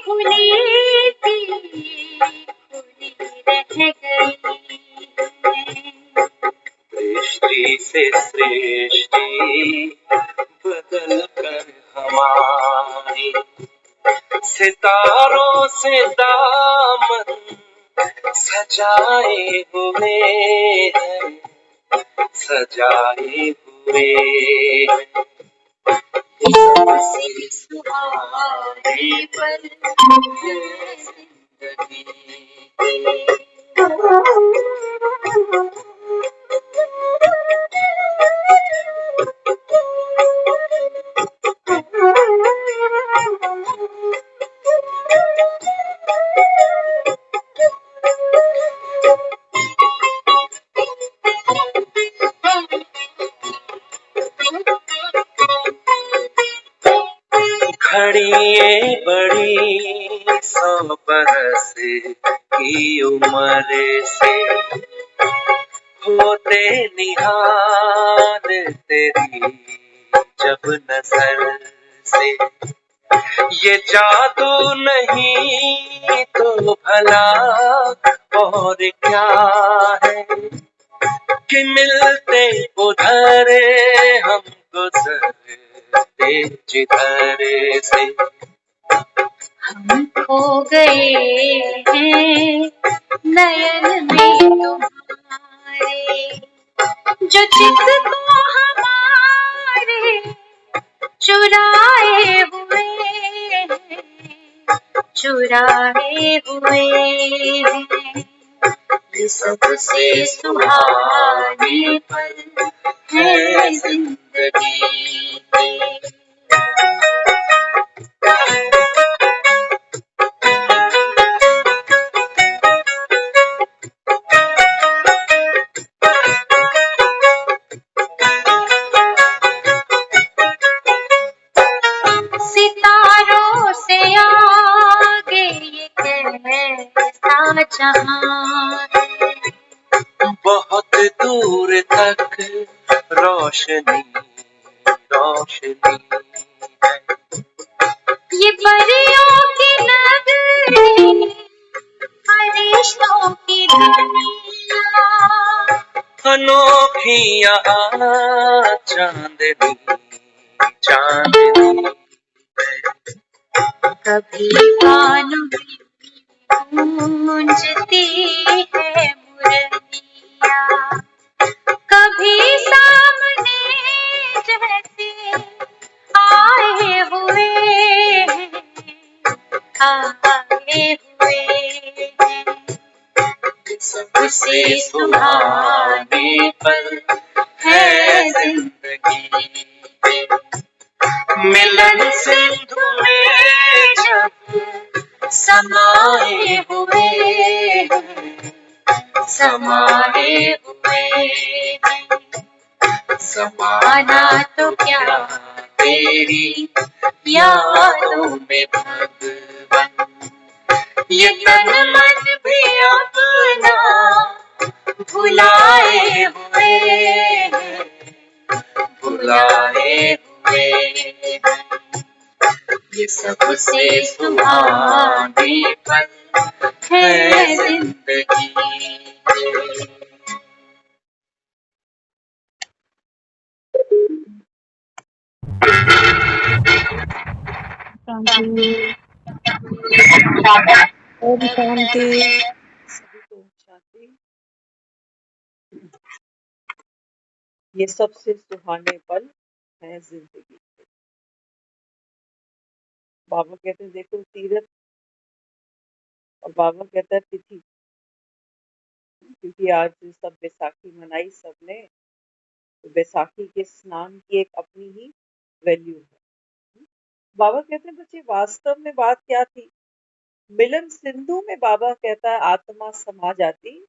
खुली थी खुली रह गई है। दृष्टि से सृष्टि बदल कर हमारी, सितारों से दामन सजाए हुए हैं, सजाए हुए हैं। सबसे सुहाने पल है जिंदगी के। घड़ी ये बड़ी 100 बरस की उम्र से होते निहाल तेरी जब नजर से, ये जादू नहीं तो भला और क्या है कि मिलते उधर हम गुजरते जिधर से। हम खो गए हैं नयन में तुम्हारे, जो चित को हमारे चुराए हुए हैं, चुराए हुए हैं। ये सबसे सुहाने पल है जिंदगी के। सितारों से आगे ये कैसा जहां है, बहुत दूर तक रोशनी रोशनी है। ये परियों की नगरी, फरिश्तों की दुनिया, अनोखी यहाँ चांदनी चांदनी है। कभी कानों में गूंजती है मुरलिया, कभी सामने जैसे आए हुए हैं, आए हुए हैं। सबसे सुहाने पल है जिंदगी के। मिलन सिंधु में जब समाए हुए हैं, समाए हुए हैं। समाना तो क्या तेरी यादों में भगवन, ये तन मन भी अपना भुलाए हुए हैं, भुलाए हुए हैं। ये सबसे सुहाने पल है जिंदगी के। शांति। ओम शांति। सभी को ओम शांति। ये सबसे सुहाने पल है जिंदगी के। बाबा कहते हैं देखो तीरथ, और बाबा कहता है तिथि, क्योंकि आज सब बैसाखी मनाई सबने, तो बैसाखी के स्नान की एक अपनी ही वैल्यू है। बाबा कहते हैं बच्चे वास्तव में बात क्या थी, मिलन सिंधु में बाबा कहता है आत्मा समा जाती,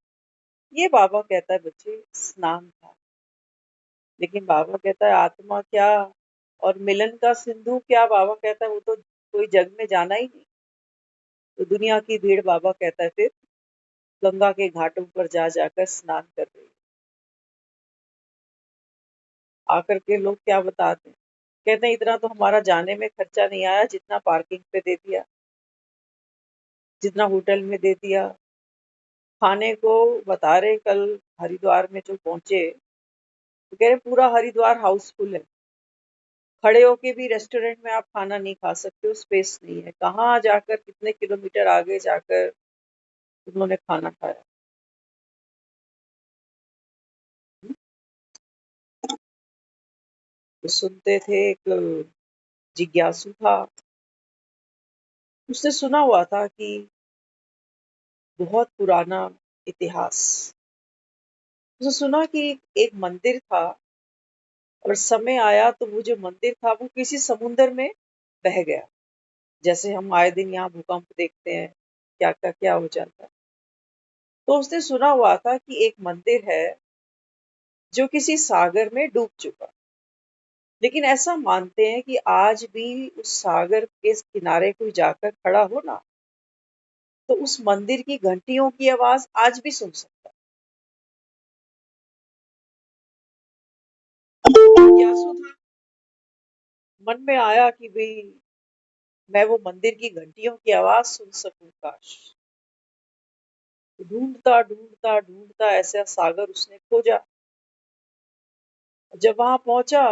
ये बाबा कहता है बच्चे स्नान था। लेकिन बाबा कहता है आत्मा क्या और मिलन का सिंधु क्या, बाबा कहता है वो तो कोई जग में जाना ही नहीं। तो दुनिया की भीड़ बाबा कहता है फिर गंगा के घाटों पर जा जाकर स्नान कर रही है। आकर के लोग क्या बताते हैं, कहते हैं इतना तो हमारा जाने में खर्चा नहीं आया जितना पार्किंग पे दे दिया। जितना होटल में दे दिया। खाने को बता रहे कल हरिद्वार में जो पहुंचे, तो कह रहे पूरा हरिद्वार हाउसफुल है, खड़े होके भी रेस्टोरेंट में आप खाना नहीं खा सकते हो, स्पेस नहीं है। कहाँ जाकर, कितने किलोमीटर आगे जाकर उन्होंने खाना खाया। तो सुनते थे, एक जिज्ञासु था, उसने सुना हुआ था कि बहुत पुराना इतिहास, उसने सुना कि एक मंदिर था और समय आया तो वो जो मंदिर था वो किसी समुंदर में बह गया। जैसे हम आए दिन यहाँ भूकंप देखते हैं, क्या क्या क्या हो जाता है। तो उसने सुना हुआ था कि एक मंदिर है जो किसी सागर में डूब चुका, लेकिन ऐसा मानते हैं कि आज भी उस सागर के किनारे कोई जाकर खड़ा हो ना, तो उस मंदिर की घंटियों की आवाज आज भी सुन सकता है। जिज्ञासु था, मन में आया कि भाई मैं वो मंदिर की घंटियों की आवाज सुन सकूं, काश। ढूंढता ढूंढता ढूंढता ऐसा सागर उसने खोजा। जब वहां पहुंचा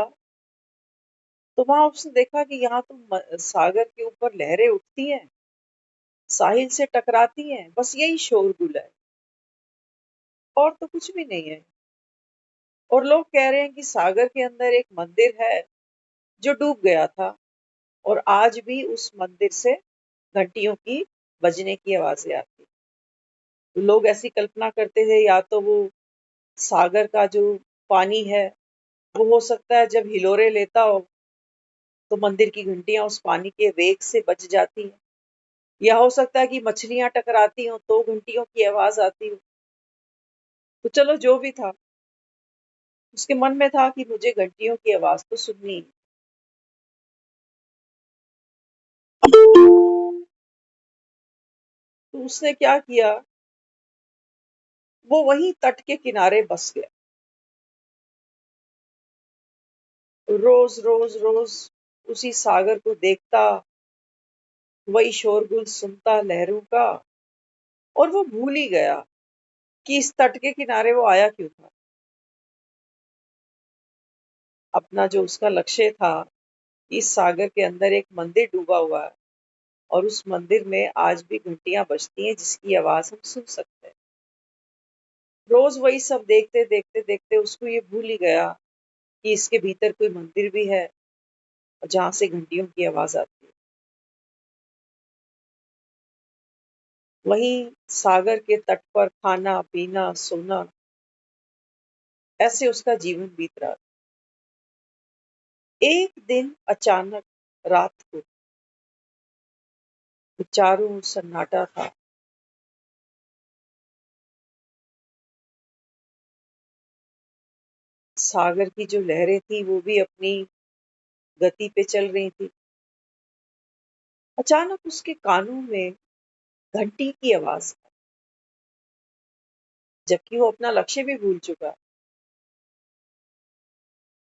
तो वहां उसने देखा कि यहाँ तो सागर के ऊपर लहरें उठती हैं, साहिल से टकराती हैं, बस यही शोरगुल है और तो कुछ भी नहीं है। और लोग कह रहे हैं कि सागर के अंदर एक मंदिर है जो डूब गया था और आज भी उस मंदिर से घंटियों की बजने की आवाजें आती। तो लोग ऐसी कल्पना करते थे, या तो वो सागर का जो पानी है वो हो सकता है जब हिलोरे लेता हो तो मंदिर की घंटियां उस पानी के वेग से बज जाती हैं, या हो सकता है कि मछलियां टकराती हो तो घंटियों की आवाज आती हो। तो चलो जो भी था, उसके मन में था कि मुझे घंटियों की आवाज तो सुननी है। तो उसने क्या किया, वो वहीं तट के किनारे बस गया। रोज रोज रोज उसी सागर को देखता, वही शोरगुल सुनता लहरों का, और वो भूल ही गया कि इस तट के किनारे वो आया क्यों था। अपना जो उसका लक्ष्य था, इस सागर के अंदर एक मंदिर डूबा हुआ है और उस मंदिर में आज भी घंटियां बजती हैं जिसकी आवाज हम सुन सकते हैं। रोज वही सब देखते देखते देखते उसको ये भूल ही गया कि इसके भीतर कोई मंदिर भी है और जहां से घंटियों की आवाज आती है। वहीं सागर के तट पर खाना पीना सोना, ऐसे उसका जीवन बीत रहा। एक दिन अचानक रात को चारों ओर सन्नाटा था। सागर की जो लहरें थी वो भी अपनी गति पे चल रही थी। अचानक उसके कानों में घंटी की आवाज आई, जबकि वो अपना लक्ष्य भी भूल चुका।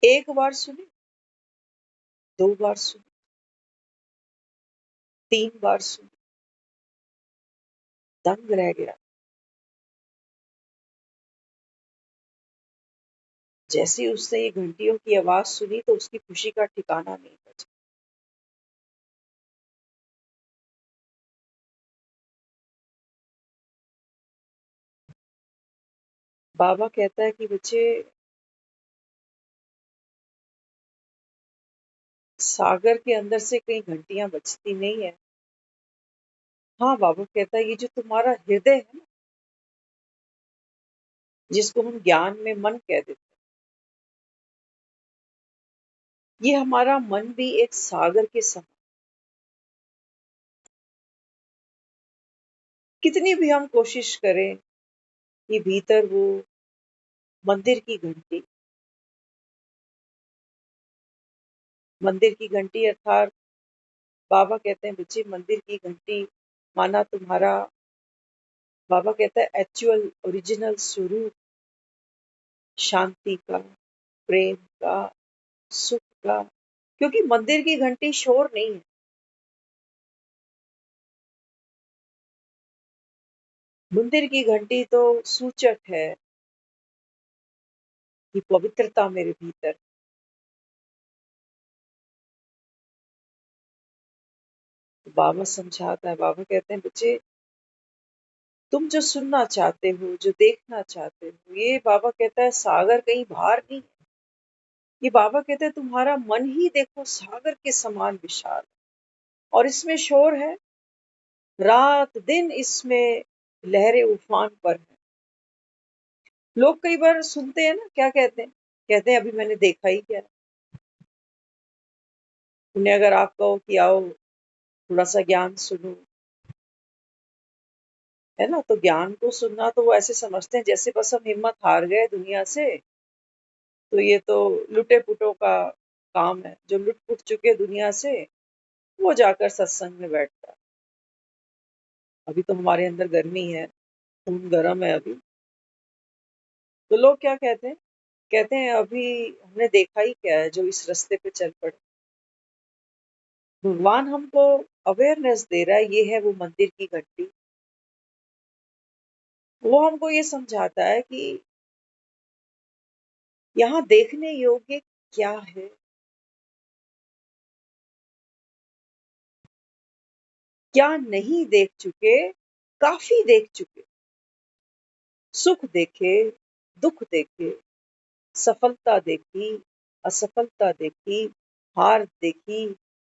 एक बार सुनी, दो बार सुनी, तीन बार सुनी, दंग रह गया। जैसे ही उसने ये घंटियों की आवाज सुनी तो उसकी खुशी का ठिकाना नहीं बचा। बाबा कहता है कि बच्चे, सागर के अंदर से कहीं घंटियां बजती नहीं है। हाँ, बाबा कहता है ये जो तुम्हारा हृदय है ना, जिसको हम ज्ञान में मन कह देते हैं, ये हमारा मन भी एक सागर के समान। कितनी भी हम कोशिश करें कि भीतर वो मंदिर की घंटी, मंदिर की घंटी अर्थात बाबा कहते हैं बच्चे मंदिर की घंटी माना तुम्हारा, बाबा कहता है एक्चुअल ओरिजिनल स्वरूप शांति का, प्रेम का, सुख का। क्योंकि मंदिर की घंटी शोर नहीं है, मंदिर की घंटी तो सूचक है कि पवित्रता मेरे भीतर। बाबा समझाता है, बाबा कहते हैं बच्चे, तुम जो सुनना चाहते हो, जो देखना चाहते हो, ये बाबा कहता है सागर कहीं बाहर नहीं है। ये बाबा कहते हैं तुम्हारा मन ही देखो सागर के समान विशाल, और इसमें शोर है, रात दिन इसमें लहरें उफान पर है। लोग कई बार सुनते हैं ना, क्या कहते हैं? कहते हैं अभी मैंने देखा ही क्या। उन्हें अगर आप कहो कि आओ थोड़ा सा ज्ञान सुनो, है ना, तो ज्ञान को सुनना तो वो ऐसे समझते हैं जैसे बस हम हिम्मत हार गए दुनिया से, तो ये तो लुटे पुटों का काम है। जो लुट पुट चुके दुनिया से, वो जाकर सत्संग में बैठता है। अभी तो हमारे अंदर गर्मी है, खून गर्म है अभी, तो लोग क्या कहते हैं? कहते हैं अभी हमने देखा ही क्या है जो इस रास्ते पे चल पड़े। भगवान हमको अवेयरनेस दे रहा है, ये है वो मंदिर की घंटी। वो हमको ये समझाता है कि यहाँ देखने योग्य क्या है, क्या नहीं देख चुके, काफी देख चुके। सुख देखे, दुख देखे, सफलता देखी, असफलता देखी, हार देखी,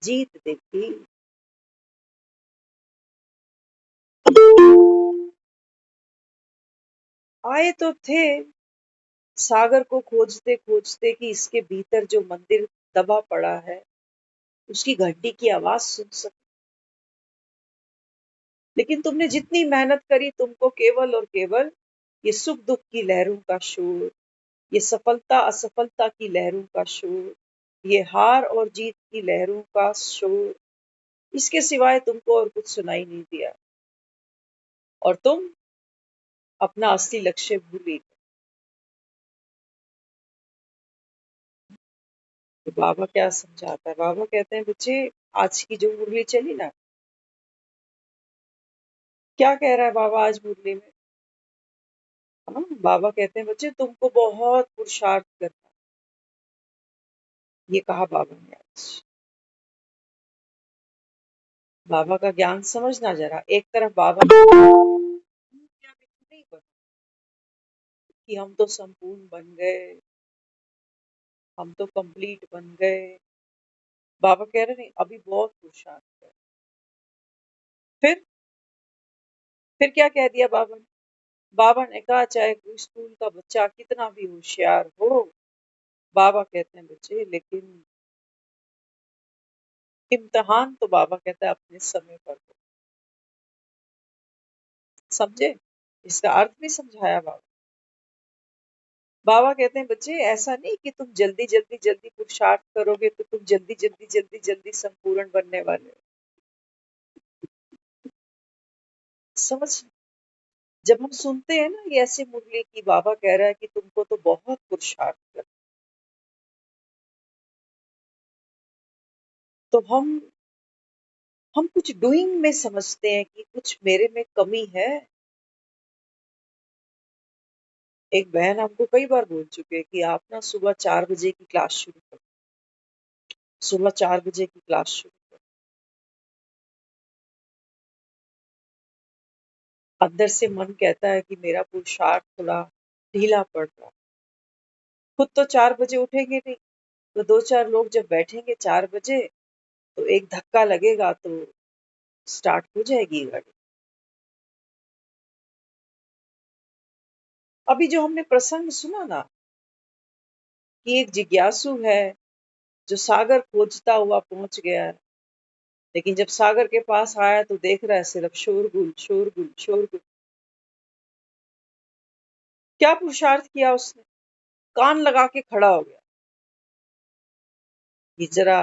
जीत देखी। आए तो थे सागर को खोजते खोजते कि इसके भीतर जो मंदिर दबा पड़ा है, उसकी घंटी की आवाज सुन सके। लेकिन तुमने जितनी मेहनत करी, तुमको केवल और केवल ये सुख दुख की लहरों का शोर, ये सफलता असफलता की लहरों का शोर, ये हार और जीत की लहरों का शोर, इसके सिवाय तुमको और कुछ सुनाई नहीं दिया, और तुम अपना असली लक्ष्य भूल गए। तो बाबा क्या समझाता है? बाबा कहते हैं बच्चे, आज की जो मुरली चली ना, क्या कह रहा है बाबा आज मुरली में? हाँ, बाबा कहते हैं बच्चे तुमको बहुत पुरुषार्थ करना है। ये कहा बाबा ने आज। बाबा का ज्ञान समझना जरा। एक तरफ बाबा नहीं बना कि हम तो संपूर्ण बन गए, हम तो कंप्लीट बन गए। बाबा कह रहे नहीं, अभी बहुत पुरुषार्थ है। फिर क्या कह दिया बाबा ने? बाबा ने कहा चाहे कोई स्कूल का बच्चा कितना भी होशियार हो, बाबा कहते हैं बच्चे, लेकिन इम्तिहान तो बाबा कहता है अपने समय पर हो। समझे? इसका अर्थ भी समझाया बाबा। बाबा कहते हैं बच्चे, ऐसा नहीं कि तुम जल्दी जल्दी जल्दी पुरुषार्थ करोगे तो तुम जल्दी जल्दी जल्दी जल्दी संपूर्ण बनने वाले हो। समझ? जब हम सुनते हैं ना ये ऐसे मुरली की, बाबा कह रहा है कि तुमको तो बहुत पुरुषार्थ कर, तो हम कुछ डूइंग में समझते हैं कि कुछ मेरे में कमी है। एक बहन हमको कई बार बोल चुके हैं कि आप ना सुबह 4 बजे की क्लास शुरू करो, सुबह 4 बजे की क्लास शुरू करो। अंदर से मन कहता है कि मेरा पुरुषार्थ थोड़ा ढीला पड़ रहा है। खुद तो 4 बजे उठेंगे नहीं, तो दो चार लोग जब बैठेंगे 4 बजे, तो एक धक्का लगेगा तो स्टार्ट हो जाएगी गाड़ी। अभी जो हमने प्रसंग सुना ना, कि एक जिज्ञासु है जो सागर खोजता हुआ पहुंच गया है, लेकिन जब सागर के पास आया तो देख रहा है सिर्फ शोरगुल शोरगुल शोरगुल। क्या पुरुषार्थ किया उसने? कान लगा के खड़ा हो गया कि जरा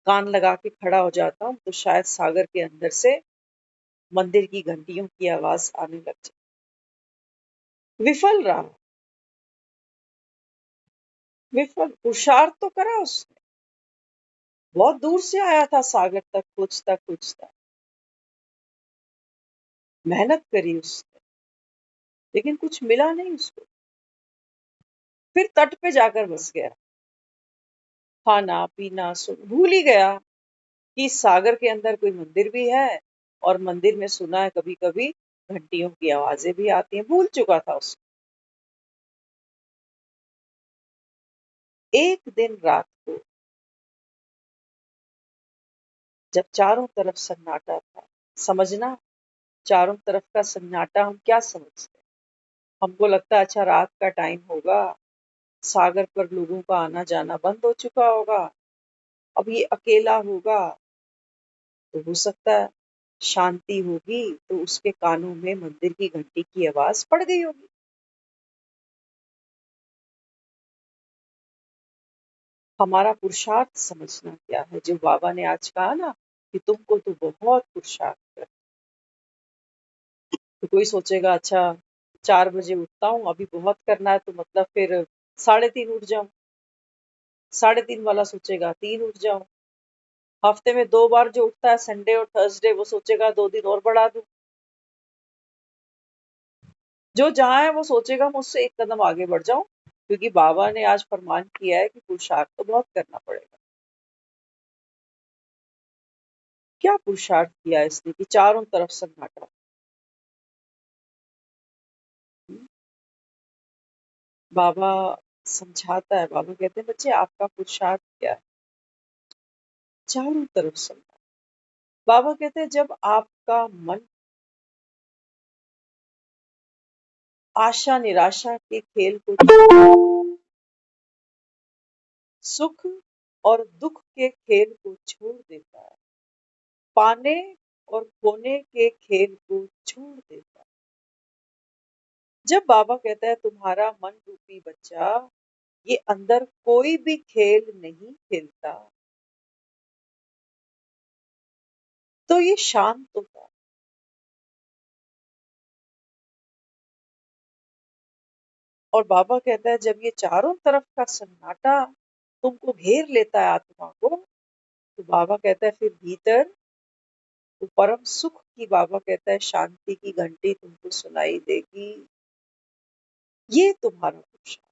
कान लगा के खड़ा हो जाता हूँ तो शायद सागर के अंदर से मंदिर की घंटियों की आवाज आने लग जाए। विफल रहा। विफल। पुरुषार्थ तो करा उसने, बहुत दूर से आया था सागर तक खोजता खोजता। मेहनत करी उसने, लेकिन कुछ मिला नहीं उसको। फिर तट पे जाकर बस गया, खाना पीना भूल ही गया कि सागर के अंदर कोई मंदिर भी है, और मंदिर में सुना है कभी कभी घंटियों की आवाजें भी आती हैं। भूल चुका था उसको। एक दिन रात को जब चारों तरफ सन्नाटा था, समझना, चारों तरफ का सन्नाटा हम क्या समझते हैं? हमको लगता है अच्छा रात का टाइम होगा, सागर पर लोगों का आना जाना बंद हो चुका होगा, अब ये अकेला होगा, तो हो सकता है शांति होगी तो उसके कानों में मंदिर की घंटी की आवाज पड़ गई होगी। हमारा पुरुषार्थ समझना क्या है, जो बाबा ने आज कहा ना कि तुमको तो बहुत पुरुषार्थ कर। तो कोई सोचेगा अच्छा 4 बजे उठता हूँ, अभी बहुत करना है, तो मतलब फिर 3:30 उठ जाऊं। 3:30 वाला सोचेगा 3 उठ जाऊं। हफ्ते में 2 बार जो उठता है, संडे और थर्सडे, वो सोचेगा 2 दिन और बढ़ा दूं। जो जहां है वो सोचेगा मुझसे एक कदम आगे बढ़ जाऊं, क्योंकि बाबा ने आज फरमान किया है कि पुरुषार्थ तो बहुत करना पड़ेगा। क्या पुरुषार्थ किया इसने कि चारों तरफ सन्नाटा। बाबा समझाता है, बाबा कहते हैं बच्चे आपका पुरुषार्थ क्या है? चारों तरफ सन्नाटा। बाबा कहते हैं जब आपका मन आशा निराशा के खेल को, सुख और दुख के खेल को छोड़ देता है, पाने और खोने के खेल को छोड़ देता है। जब बाबा कहता है तुम्हारा मन रूपी बच्चा ये अंदर कोई भी खेल नहीं खेलता, तो ये शांत होता है। और बाबा कहता है जब ये चारों तरफ का सन्नाटा तुमको घेर लेता है आत्मा को, तो बाबा कहता है फिर भीतर वो परम सुख की, बाबा कहता है शांति की घंटी तुमको सुनाई देगी। ये तुम्हारा पुरुषार्थ।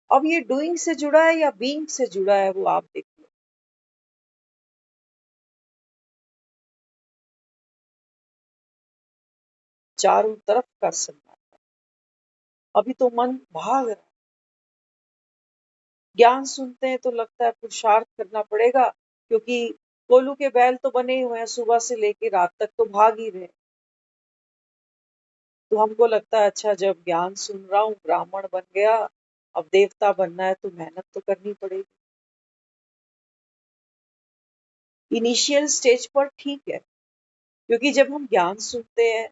अब ये डूइंग से जुड़ा है या बीइंग से जुड़ा है, वो आप देख लो। चारों तरफ का सन्नाटा, अभी तो मन भाग रहा है। ज्ञान सुनते हैं तो लगता है पुरुषार्थ करना पड़ेगा, क्योंकि कोलू के बैल तो बने ही हुए हैं, सुबह से लेकर रात तक तो भाग ही रहे। तो हमको लगता है अच्छा जब ज्ञान सुन रहा हूँ, ब्राह्मण बन गया, अब देवता बनना है तो मेहनत तो करनी पड़ेगी। इनिशियल स्टेज पर ठीक है, क्योंकि जब हम ज्ञान सुनते हैं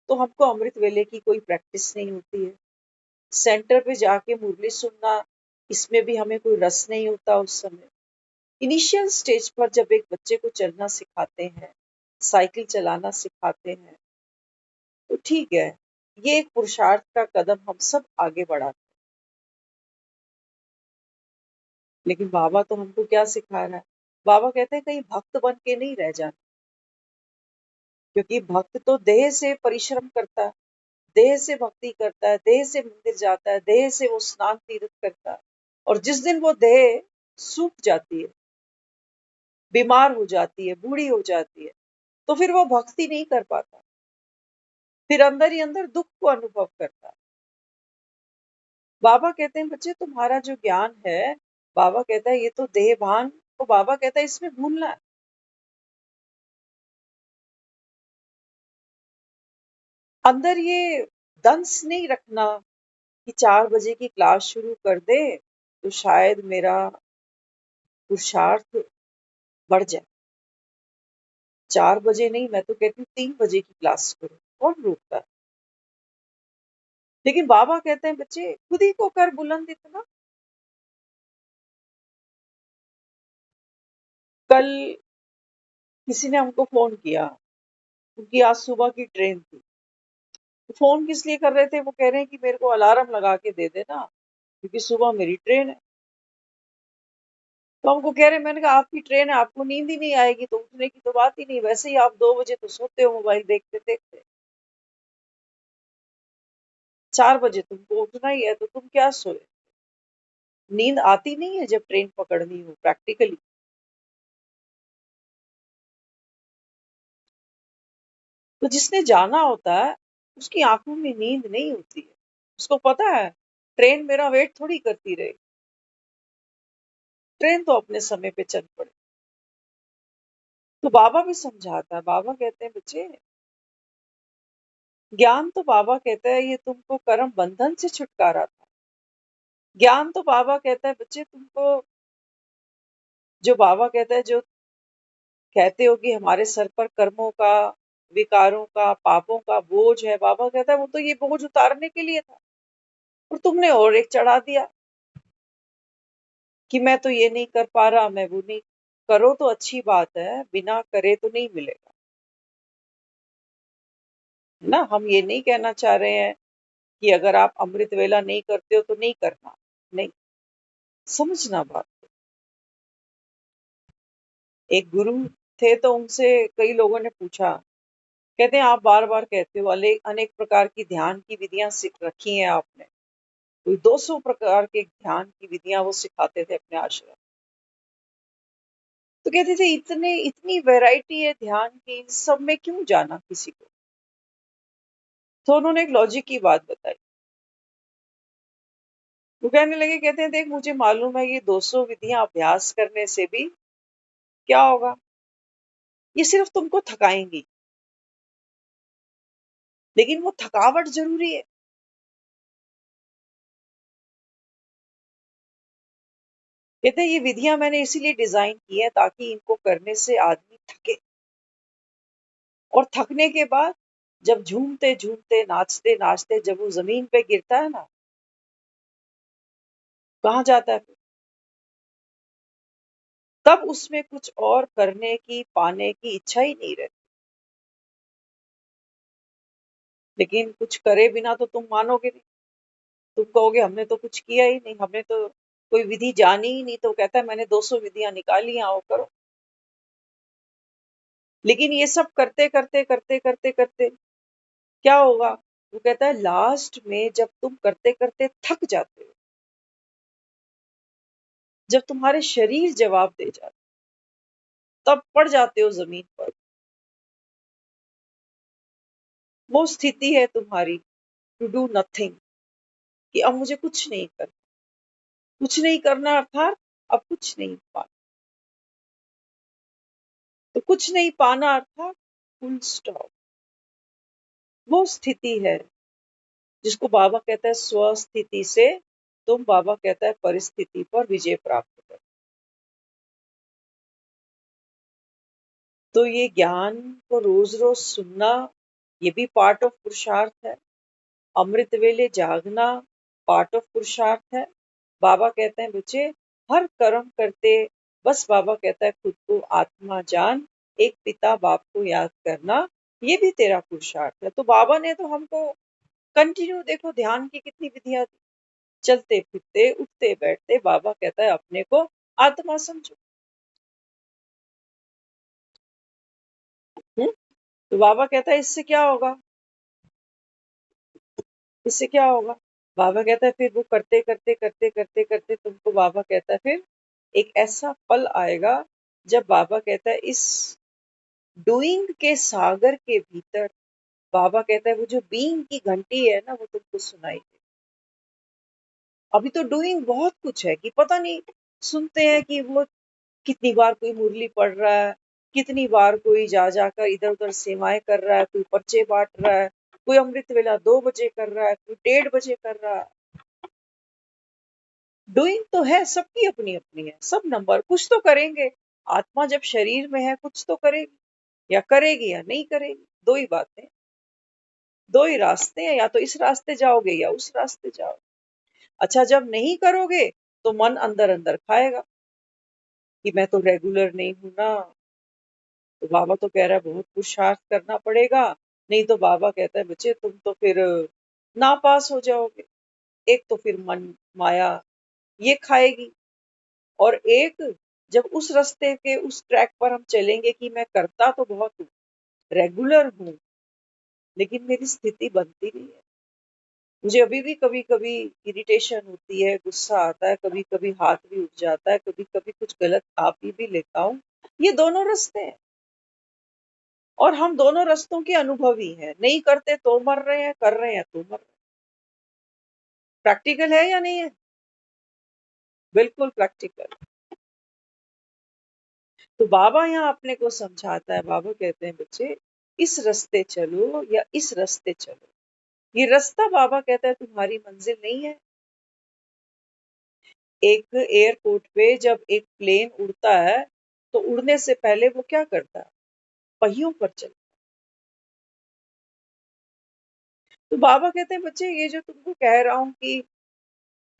तो हमको अमृत वेले की कोई प्रैक्टिस नहीं होती है। सेंटर पे जाके मुरली सुनना, इसमें भी हमें कोई रस नहीं होता उस समय। इनिशियल स्टेज पर जब एक बच्चे को चलना सिखाते हैं, साइकिल चलाना सिखाते हैं, तो ठीक है, ये एक पुरुषार्थ का कदम हम सब आगे बढ़ाते हैं। लेकिन बाबा तो हमको क्या सिखा रहा है? बाबा कहते हैं कहीं भक्त बन के नहीं रह जाना, क्योंकि भक्त तो देह से परिश्रम करता है, देह से भक्ति करता है, देह से मंदिर जाता है, देह से वो स्नान तीर्थ करता है। और जिस दिन वो देह सूख जाती है, बीमार हो जाती है, बूढ़ी हो जाती है, तो फिर वो भक्ति नहीं कर पाता, फिर अंदर ही अंदर दुख को अनुभव करता है। बाबा कहते हैं बच्चे तुम्हारा जो ज्ञान है, बाबा कहता है ये तो देह भान, तो बाबा कहता है इसमें भूलना है। अंदर ये दंस नहीं रखना कि 4 बजे की क्लास शुरू कर दे तो शायद मेरा पुरुषार्थ बढ़ जाए। 4 बजे नहीं, मैं तो कहती हूँ 3 बजे की क्लास करो, कौन रोकता है? लेकिन बाबा कहते हैं बच्चे खुद ही को कर बुलंद इतना। कल किसी ने हमको फोन किया, उनकी आज सुबह की ट्रेन थी। तो फोन किस लिए कर रहे थे? वो कह रहे हैं कि मेरे को अलार्म लगा के दे देना, क्योंकि सुबह मेरी ट्रेन है। तो हमको कह रहे, मैंने कहा आपकी ट्रेन है, आपको नींद ही नहीं आएगी तो उठने की तो बात ही नहीं, वैसे ही आप 2 बजे तो सोते हो मोबाइल देखते देखते, 4 बजे तुमको उठना ही है, तो तुम क्या सोए? नींद आती नहीं है जब ट्रेन पकड़नी हो प्रैक्टिकली। तो जिसने जाना होता है उसकी आंखों में नींद नहीं होती है, उसको पता है ट्रेन मेरा वेट थोड़ी करती रहे, ट्रेन तो अपने समय पे चल पड़े। तो बाबा भी समझाता है, बाबा कहते हैं बच्चे, ज्ञान तो बाबा कहता है ये तुमको कर्म बंधन से छुटकारा था। ज्ञान तो बाबा कहता है बच्चे तुमको, जो बाबा कहता है, जो कहते हो कि हमारे सर पर कर्मों का, विकारों का, पापों का बोझ है, बाबा कहता है वो तो ये बोझ उतारने के लिए था, और तुमने और एक चढ़ा दिया कि मैं तो ये नहीं कर पा रहा, मैं वो नहीं। करो तो अच्छी बात है, बिना करे तो नहीं मिलेगा, है ना। हम ये नहीं कहना चाह रहे हैं कि अगर आप अमृत वेला नहीं करते हो तो नहीं करना, नहीं, समझना बात। एक गुरु थे तो उनसे कई लोगों ने पूछा, कहते हैं आप बार बार कहते हो अनेक अनेक प्रकार की ध्यान की विधियां सीख रखी हैं आपने, कोई 200 प्रकार के ध्यान की विधियां वो सिखाते थे अपने आश्रम। तो कहते थे इतने इतनी वैरायटी है ध्यान की, सब में क्यों जाना किसी को। तो उन्होंने एक लॉजिक की बात बताई, वो कहने लगे, कहते हैं देख मुझे मालूम है ये 200 विधियां अभ्यास करने से भी क्या होगा, ये सिर्फ तुमको थकाएंगी, लेकिन वो थकावट जरूरी है। कहते हैं ये विधियां मैंने इसीलिए डिजाइन की है ताकि इनको करने से आदमी थके, और थकने के बाद जब झूमते झूमते नाचते नाचते जब वो जमीन पे गिरता है ना, कहाँ जाता है फिर? तब उसमें कुछ और करने की, पाने की इच्छा ही नहीं रहती। लेकिन कुछ करे बिना तो तुम मानोगे नहीं, तुम कहोगे हमने तो कुछ किया ही नहीं, हमने तो कोई विधि जानी ही नहीं। तो कहता है मैंने 200 विधियां निकाली, आओ करो। लेकिन ये सब करते करते करते करते करते क्या होगा? वो कहता है लास्ट में जब तुम करते करते थक जाते हो, जब तुम्हारे शरीर जवाब दे जाते, तब पड़ जाते हो जमीन पर, वो स्थिति है तुम्हारी टू डू नथिंग, कि अब मुझे कुछ नहीं करना। कुछ नहीं करना अर्थात अब कुछ नहीं पाना। तो कुछ नहीं पाना अर्थात फुल स्टॉप। वो स्थिति है जिसको बाबा कहता है स्वस्थिति से तुम, बाबा कहता है परिस्थिति पर विजय प्राप्त कर। तो ये ज्ञान को रोज रोज सुनना, ये भी पार्ट ऑफ पुरुषार्थ है। अमृत वेले जागना पार्ट ऑफ पुरुषार्थ है। बाबा कहते हैं बच्चे हर कर्म करते, बस बाबा कहता है खुद को आत्मा जान, एक पिता बाप को याद करना, ये भी तेरा पुरुषार्थ है। तो बाबा ने तो हमको कंटिन्यू देखो ध्यान की कितनी विधियां दी, चलते फिरते उठते बैठते बाबा कहता है अपने को आत्मा समझो। तो बाबा कहता है इससे क्या होगा, इससे क्या होगा? बाबा कहता है फिर वो करते करते करते करते करते तुमको, बाबा कहता है फिर एक ऐसा पल आएगा जब बाबा कहता है इस डूइंग के सागर के भीतर, बाबा कहता है वो जो बीइंग की घंटी है ना वो तुमको सुनाई दे। अभी तो डूइंग बहुत कुछ है कि पता नहीं, सुनते हैं कि वो कितनी बार कोई मुरली पढ़ रहा है, कितनी बार कोई जा जाकर इधर उधर सेवाएं कर रहा है, कोई पर्चे बांट रहा है, कोई अमृत वेला 2 बजे कर रहा है, कोई 1:30 बजे कर रहा है। डूइंग तो है, सबकी अपनी अपनी है, सब नंबर कुछ तो करेंगे। आत्मा जब शरीर में है कुछ तो करेगी, या करेगी या नहीं करेगी, दो ही बातें, दो ही रास्ते हैं, या तो इस रास्ते जाओगे या उस रास्ते जाओगे। अच्छा जब नहीं करोगे तो मन अंदर अंदर खाएगा कि मैं तो रेगुलर नहीं हूं ना। तो बाबा तो कह रहा है बहुत पुरुषार्थ करना पड़ेगा, नहीं तो बाबा कहता है बच्चे तुम तो फिर नापास हो जाओगे। एक तो फिर मन माया ये खाएगी, और एक जब उस रास्ते के उस ट्रैक पर हम चलेंगे कि मैं करता तो बहुत हूँ, रेगुलर हूँ, लेकिन मेरी स्थिति बनती नहीं है। मुझे अभी भी कभी कभी इरिटेशन होती है, गुस्सा आता है, कभी कभी हाथ भी उठ जाता है, कभी कभी कुछ गलत खा पी भी लेता हूँ। ये दोनों रास्ते हैं और हम दोनों रास्तों के अनुभवी हैं। नहीं करते तो मर रहे हैं, कर रहे हैं तो मर रहे हैं। प्रैक्टिकल है या नहीं है? बिल्कुल प्रैक्टिकल। तो बाबा यहाँ अपने को समझाता है। बाबा कहते हैं बच्चे इस रास्ते चलो या इस रास्ते चलो। ये रास्ता बाबा कहता है तुम्हारी मंजिल नहीं है। एक एयरपोर्ट पे जब एक प्लेन उड़ता है तो उड़ने से पहले वो क्या करता है? पहियों पर चलता है। तो बाबा कहते हैं बच्चे ये जो तुमको कह रहा हूं कि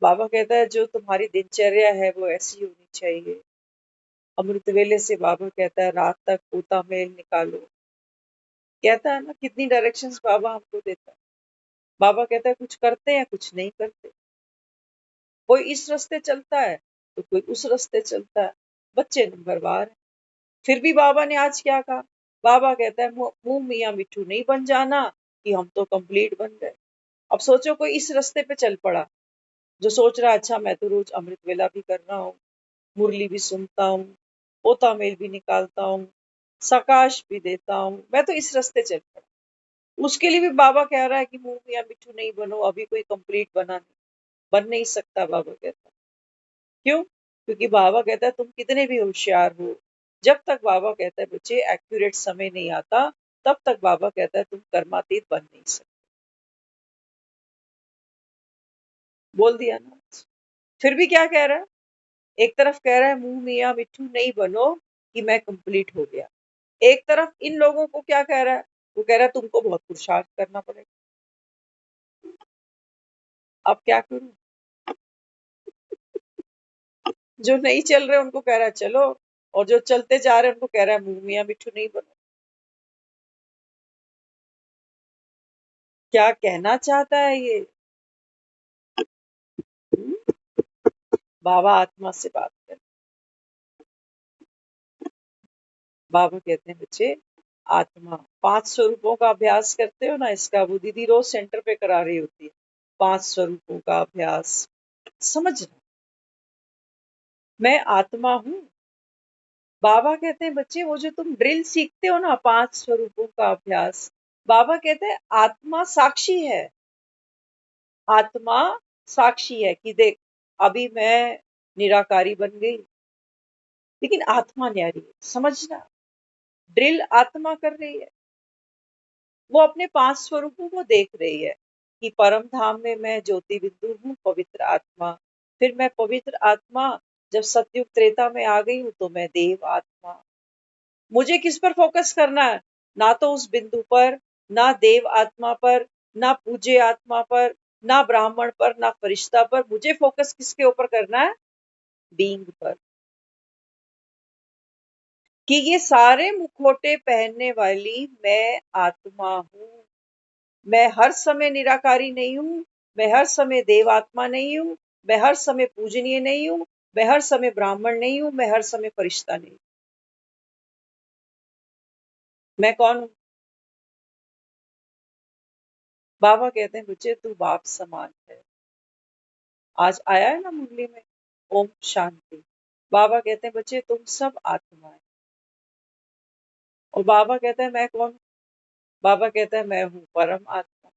बाबा कहता है जो तुम्हारी दिनचर्या है वो ऐसी होनी चाहिए। अमृत वेले से बाबा कहता है रात तक पोता मेल निकालो। कहता है ना कितनी डायरेक्शंस बाबा हमको देता है। बाबा कहता है कुछ करते हैं कुछ नहीं करते। कोई इस रास्ते चलता है तो कोई उस रास्ते चलता है। बच्चे नंबर बार है। फिर भी बाबा ने आज क्या कहा? बाबा कहता है मुंह मियाँ मिट्ठू नहीं बन जाना कि हम तो कंप्लीट बन गए। अब सोचो कोई इस रास्ते पे चल पड़ा जो सोच रहा अच्छा मैं तो रोज अमृत वेला भी कर रहा हूँ, मुरली भी सुनता हूँ, पोता मेल भी निकालता हूँ, सकाश भी देता हूँ, मैं तो इस रास्ते चल पड़ा। उसके लिए भी बाबा कह रहा है कि मुंह मियाँ मिट्ठू नहीं बनो, अभी कोई कंप्लीट बना नहीं, बन नहीं सकता। बाबा कहता है क्यों? क्योंकि बाबा कहता है तुम कितने भी होशियार हो, जब तक बाबा कहता है बच्चे एक्यूरेट समय नहीं आता तब तक बाबा कहता है तुम कर्मातीत बन नहीं सकते। बोल दिया ना। फिर भी क्या कह रहा है? एक तरफ कह रहा है मुंह मियाँ मिट्ठू नहीं बनो कि मैं कंप्लीट हो गया। एक तरफ इन लोगों को क्या कह रहा है? वो कह रहा है तुमको बहुत पुरुषार्थ करना पड़ेगा। अब क्या करूं? जो नहीं चल रहे उनको कह रहा है चलो, और जो चलते जा रहे हैं उनको कह रहा है मुंह मियाँ मिट्ठू नहीं बनो। क्या कहना चाहता है ये? हम्म? बाबा आत्मा से बात कर। बाबा कहते हैं बच्चे आत्मा 5 स्वरूपों का अभ्यास करते हो ना, इसका वो दीदी रोज सेंटर पे करा रही होती है। 5 स्वरूपों का अभ्यास समझना। मैं आत्मा हूँ। बाबा कहते हैं बच्चे वो जो तुम ड्रिल सीखते हो ना 5 स्वरूपों का अभ्यास, बाबा कहते हैं आत्मा साक्षी है। आत्मा साक्षी है कि देख अभी मैं निराकारी बन गई, लेकिन आत्मा न्यारी है। समझना, ड्रिल आत्मा कर रही है। वो अपने 5 स्वरूपों को देख रही है कि परम धाम में मैं ज्योति बिंदु हूँ, पवित्र आत्मा। फिर मैं पवित्र आत्मा जब सतयुग त्रेता में आ गई हूँ तो मैं देव आत्मा। मुझे किस पर फोकस करना है? ना तो उस बिंदु पर, ना देव आत्मा पर, ना पूज्य आत्मा पर, ना ब्राह्मण पर, ना फरिश्ता पर। मुझे फोकस किसके ऊपर करना है? बीइंग पर। कि ये सारे मुखौटे पहनने वाली मैं आत्मा हूँ। मैं हर समय निराकारी नहीं हूँ, मैं हर समय देव आत्मा नहीं हूँ, मैं हर समय पूजनीय नहीं हूँ, मैं हर समय ब्राह्मण नहीं हूँ, मैं हर समय फरिश्ता नहीं हूँ। मैं कौन हूँ? बाबा कहते हैं बच्चे तू बाप समान है। आज आया है ना मुरली में, ओम शांति। बाबा कहते हैं बच्चे तुम सब आत्मा है। और बाबा कहता है मैं कौन हूँ? बाबा कहता है मैं हूँ परम आत्मा।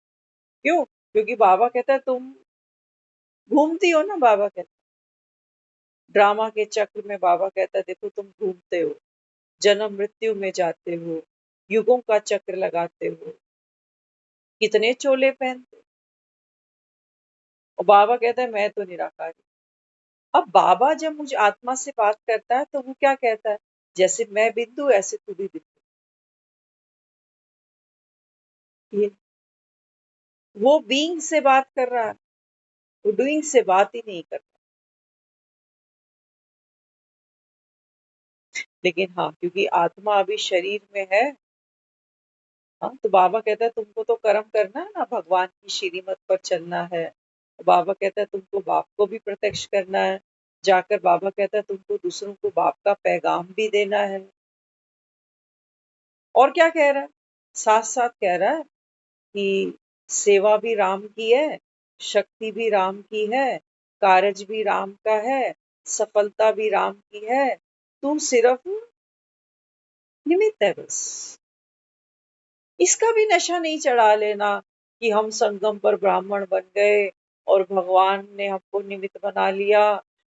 क्यों? क्योंकि बाबा कहता है तुम घूमती हो ना। बाबा कहता है ड्रामा के चक्र में, बाबा कहता है देखो तुम घूमते हो, जन्म मृत्यु में जाते हो, युगों का चक्र लगाते हो, कितने चोले पहनते हो। और बाबा कहता है मैं तो निराकारी। अब बाबा जब मुझ आत्मा से बात करता है तो वो क्या कहता है? जैसे मैं बिंदु ऐसे तू भी बिंदु। ये वो बीइंग से बात कर रहा है, वो डूइंग से बात ही नहीं कर रहा। लेकिन हाँ, क्योंकि आत्मा अभी शरीर में है, हाँ, तो बाबा कहता है तुमको तो कर्म करना है ना, भगवान की श्रीमत पर चलना है। तो बाबा कहता है तुमको बाप को भी प्रत्यक्ष करना है, जाकर बाबा कहता है तुमको दूसरों को बाप का पैगाम भी देना है। और क्या कह रहा है, साथ साथ कह रहा है कि सेवा भी राम की है, शक्ति भी राम की है, कारज भी राम का है, सफलता भी राम की है, तू सिर्फ निमित्त है बस। इसका भी नशा नहीं चढ़ा लेना कि हम संगम पर ब्राह्मण बन गए और भगवान ने हमको निमित्त बना लिया,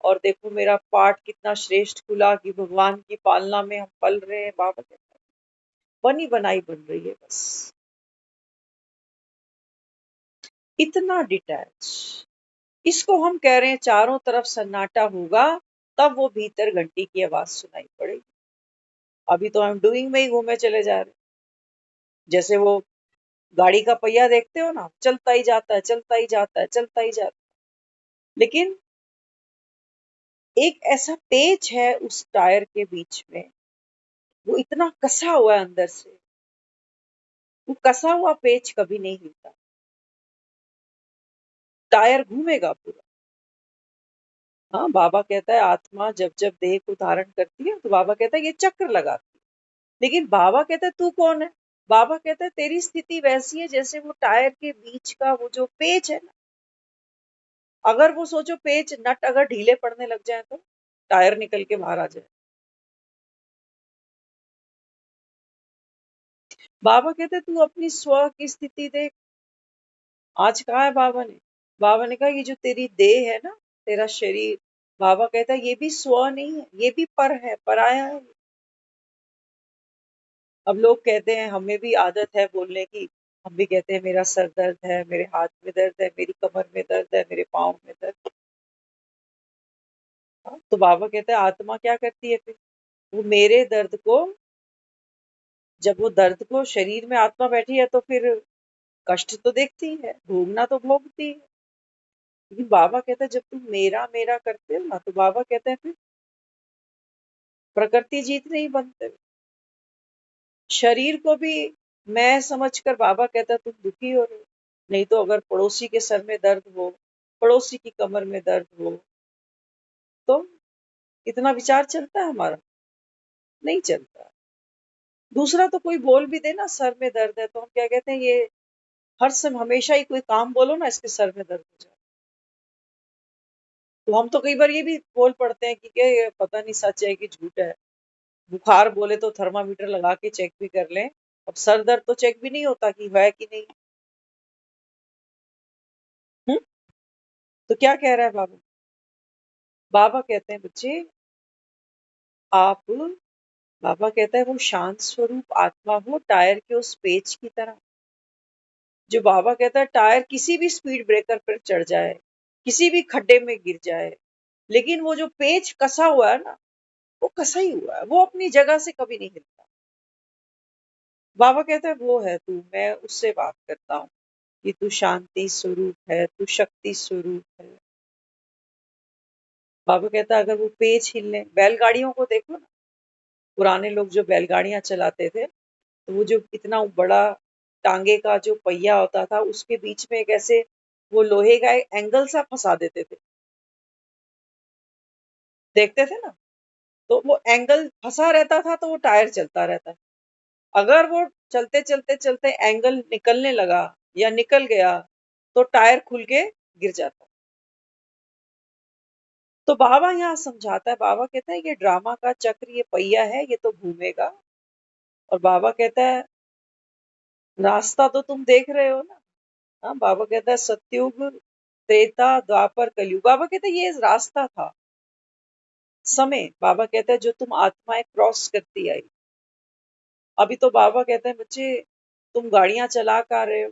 और देखो मेरा पाठ कितना श्रेष्ठ खुला कि भगवान की पालना में हम पल रहे हैं। बाबा कहते हैं बनी बनाई बन रही है बस। इतना डिटैच, इसको हम कह रहे हैं चारों तरफ सन्नाटा होगा तब वो भीतर घंटी की आवाज सुनाई पड़ेगी। अभी तो हम डूइंग में ही घूमे चले जा रहे हैं। जैसे वो गाड़ी का पहिया देखते हो ना, चलता ही जाता है, चलता ही जाता है, चलता ही जाता है, लेकिन एक ऐसा पेच है उस टायर के बीच में, वो इतना कसा हुआ है अंदर से, वो कसा हुआ पेच कभी नहीं हिलता। टायर घूमेगा पूरा। हाँ, बाबा कहता है आत्मा जब जब देह को धारण करती है तो बाबा कहता है ये चक्र लगाती है, लेकिन बाबा कहता है तू कौन है? बाबा कहता है तेरी स्थिति वैसी है जैसे वो टायर के बीच का वो जो पेच है ना, अगर वो सोचो पेच नट अगर ढीले पड़ने लग जाए तो टायर निकल के बाहर आ जाए। बाबा कहते हैं तू अपनी स्व की स्थिति देख। आज कहा है बाबा ने? बाबा ने कहा ये जो तेरी देह है ना, तेरा शरीर, बाबा कहता है ये भी स्व नहीं है, ये भी पर है, पराया है। अब लोग कहते हैं, हमें भी आदत है बोलने की, हम भी कहते हैं मेरा सर दर्द है, मेरे हाथ में दर्द है, मेरी कमर में दर्द है, मेरे पाँव में दर्द है। तो बाबा कहते हैं आत्मा क्या करती है फिर? वो मेरे दर्द को, जब वो दर्द को शरीर में आत्मा बैठी है तो फिर कष्ट तो देखती है, भोगना तो भोगती है। लेकिन बाबा कहता है जब तुम मेरा मेरा करते हो ना, तो बाबा कहते हैं फिर प्रकृति जीत नहीं बनते। शरीर को भी मैं समझकर बाबा कहता है तुम दुखी हो रहे हो। नहीं तो अगर पड़ोसी के सर में दर्द हो, पड़ोसी की कमर में दर्द हो, तो इतना विचार चलता है हमारा? नहीं चलता। दूसरा तो कोई बोल भी दे ना सर में दर्द है, तो हम क्या कहते हैं ये हर समय हमेशा ही कोई काम बोलो ना इसके सर में दर्द हो जाए। तो हम तो कई बार ये भी बोल पड़ते हैं कि क्या ये पता नहीं सच है कि झूठ है। बुखार बोले तो थर्मामीटर लगा के चेक भी कर लें, अब सर दर्द तो चेक भी नहीं होता कि है कि नहीं। हम्म? तो क्या कह रहा है बाबा? बाबा कहते हैं बच्चे आप, बाबा कहता है वो शांत स्वरूप आत्मा हो टायर के उस पेच की तरह। जो बाबा कहता है टायर किसी भी स्पीड ब्रेकर पर चढ़ जाए, किसी भी खड्डे में गिर जाए, लेकिन वो जो पेच कसा हुआ है ना, वो कसा ही हुआ है, वो अपनी जगह से कभी नहीं हिलता। बाबा कहता है वो है तू, मैं उससे बात करता हूँ कि तू शांति स्वरूप है, तू शक्ति स्वरूप है। बाबा कहता है अगर वो पेच हिलने, बैलगाड़ियों को देखो ना, पुराने लोग जो बैलगाड़ियां चलाते थे, तो वो जो इतना बड़ा टांगे का जो पहिया होता था, उसके बीच में एक ऐसे वो लोहे का एक एंगल सा फंसा देते थे, देखते थे ना? तो वो एंगल फंसा रहता था तो वो टायर चलता रहता है। अगर वो चलते चलते चलते एंगल निकलने लगा या निकल गया तो टायर खुल के गिर जाता। तो बाबा यहाँ समझाता है, बाबा कहता है ये ड्रामा का चक्र, ये पहिया है, ये तो घूमेगा। और बाबा कहता है रास्ता तो तुम देख रहे हो ना। हाँ, बाबा कहता है सतयुग, त्रेता, द्वापर, कलयुग। बाबा कहता है ये रास्ता था, समय। बाबा कहता है जो तुम आत्माएं क्रॉस करती आई। अभी तो बाबा कहते हैं बच्चे तुम गाड़ियां चला कर रहे हो।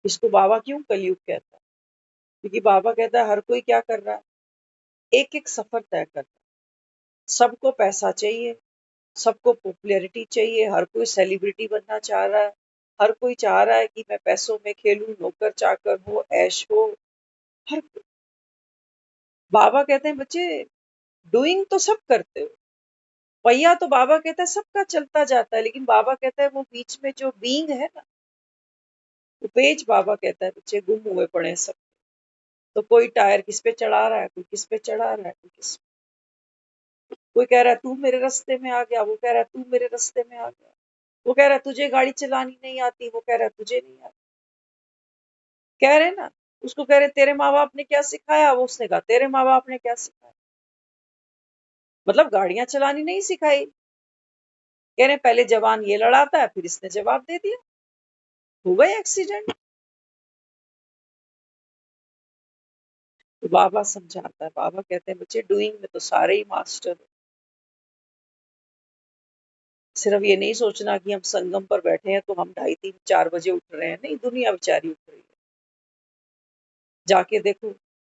इसको बाबा क्यों कलयुग कहता है? क्योंकि बाबा कहता है हर कोई क्या कर रहा है, एक एक सफर तय कर रहा है। सबको पैसा चाहिए, सबको पॉपुलैरिटी चाहिए, हर कोई सेलिब्रिटी बनना चाह रहा है, हर कोई चाह रहा है कि मैं पैसों में खेलूं, नौकर चाकर हो, ऐश हो, हर कोई। बाबा कहते हैं बच्चे डूइंग तो सब करते हो, पहिया तो बाबा कहता है सबका चलता जाता है, लेकिन बाबा कहता है वो बीच में जो बीइंग है ना, वो पेज बाबा कहता है बच्चे गुम हुए पड़े हैं सब। तो कोई टायर किस पे चढ़ा रहा है, कोई किस पे चढ़ा रहा है, कोई कह रहा है तू मेरे रास्ते में आ गया, वो कह रहा है तू मेरे रास्ते में आ गया, वो कह रहा है तुझे गाड़ी चलानी नहीं आती, वो कह रहा है तुझे नहीं आती। कह रहे ना, उसको कह रहे तेरे माँ बाप ने क्या सिखाया, वो उसने कहा तेरे माँ बाप ने क्या सिखाया। मतलब गाड़ियां चलानी नहीं सिखाई। कह रहे पहले जवान ये लड़ाता है, फिर इसने जवाब दे दिया, हो गए एक्सीडेंट। तो बाबा समझाता है, बाबा कहते हैं बच्चे डूइंग में तो सारे ही मास्टर हो। सिर्फ ये नहीं सोचना कि हम संगम पर बैठे हैं तो हम 2:30-3-4 बजे उठ रहे हैं, नहीं, दुनिया बेचारी उठ रही है। जाके देखो,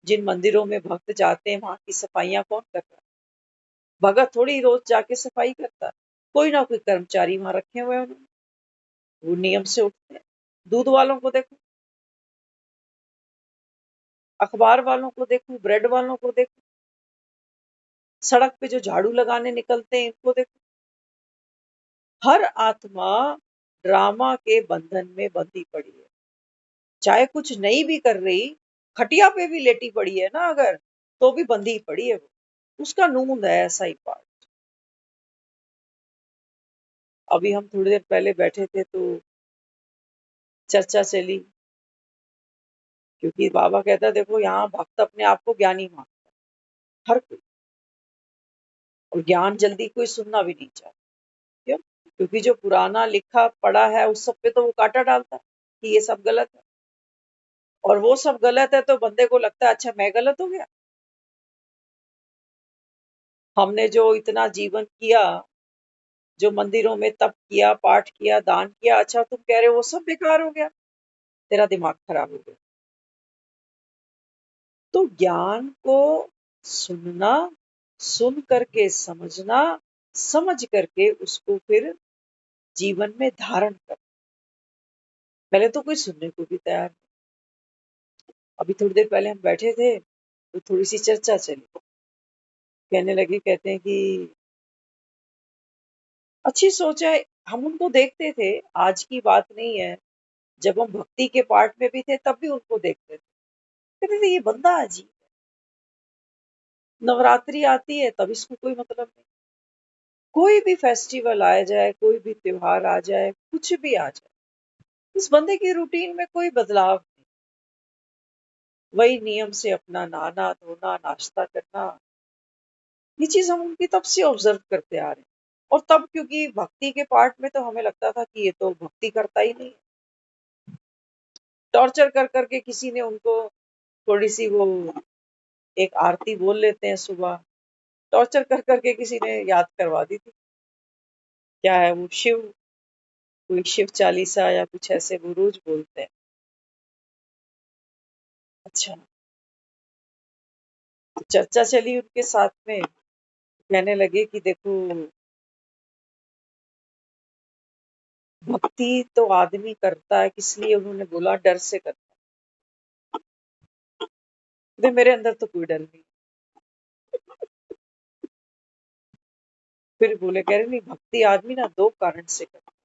जिन मंदिरों में भक्त जाते हैं वहां की सफाइयां कौन कर रहा है? भगत थोड़ी रोज जाके सफाई करता है, कोई ना कोई कर्मचारी वहां रखे हुए हैं उन्होंने, वो नियम से उठते हैं। दूध वालों को देखो, अखबार वालों को देखो, ब्रेड वालों को देखो, सड़क पे जो झाड़ू लगाने निकलते हैं इनको देखो। हर आत्मा ड्रामा के बंधन में बंधी पड़ी है, चाहे कुछ नहीं भी कर रही, खटिया पे भी लेटी पड़ी है ना अगर, तो भी बंधी पड़ी है वो, उसका नूंद है ऐसा ही पार्ट। अभी हम थोड़ी देर पहले बैठे थे तो चर्चा चली, क्योंकि बाबा कहता है देखो यहाँ भक्त अपने आप को ज्ञानी मानता है, हर कोई, और ज्ञान जल्दी कोई सुनना भी नहीं चाहता। क्यों? क्योंकि जो पुराना लिखा पढ़ा है उस सब पे तो वो कांटा डालता है कि ये सब गलत है, और वो सब गलत है तो बंदे को लगता है अच्छा मैं गलत हो गया। हमने जो इतना जीवन किया, जो मंदिरों में तप किया, पाठ किया, दान किया, अच्छा तुम कह रहे हो वो सब बेकार हो गया, तेरा दिमाग खराब हो गया। तो ज्ञान को सुनना, सुन करके समझना, समझ करके उसको फिर जीवन में धारण कर। पहले तो कोई सुनने को भी तैयार नहीं। अभी थोड़ी देर पहले हम बैठे थे तो थोड़ी सी चर्चा चली, कहने लगे, कहते हैं कि अच्छी सोच है। हम उनको देखते थे, आज की बात नहीं है, जब हम भक्ति के पार्ट में भी थे तब भी उनको देखते थे, कहते थे ये बंदा अजीब है, नवरात्रि आती है तब इसको कोई मतलब नहीं, कोई भी फेस्टिवल आ जाए, कोई भी त्योहार आ जाए, कुछ भी आ जाए, इस बंदे की रूटीन में कोई बदलाव नहीं, वही नियम से अपना नहाना धोना नाश्ता करना। ये चीज हम उनकी तब से ऑब्जर्व करते आ रहे हैं, और तब क्योंकि भक्ति के पार्ट में तो हमें लगता था कि ये तो भक्ति करता ही नहीं है। टॉर्चर कर करके किसी ने उनको थोड़ी सी वो एक आरती बोल लेते हैं सुबह, टॉर्चर कर करके किसी ने याद करवा दी थी, क्या है वो शिव, कोई शिव चालीसा या कुछ ऐसे वो रोज बोलते हैं। अच्छा, तो चर्चा चली उनके साथ में, कहने लगे कि देखो भक्ति तो आदमी करता है, किस लिए उन्होंने बोला डर से करता है, मेरे अंदर तो कोई डर नहीं। फिर बोले, कह रहे नहीं, भक्ति आदमी ना दो कारण से करता है,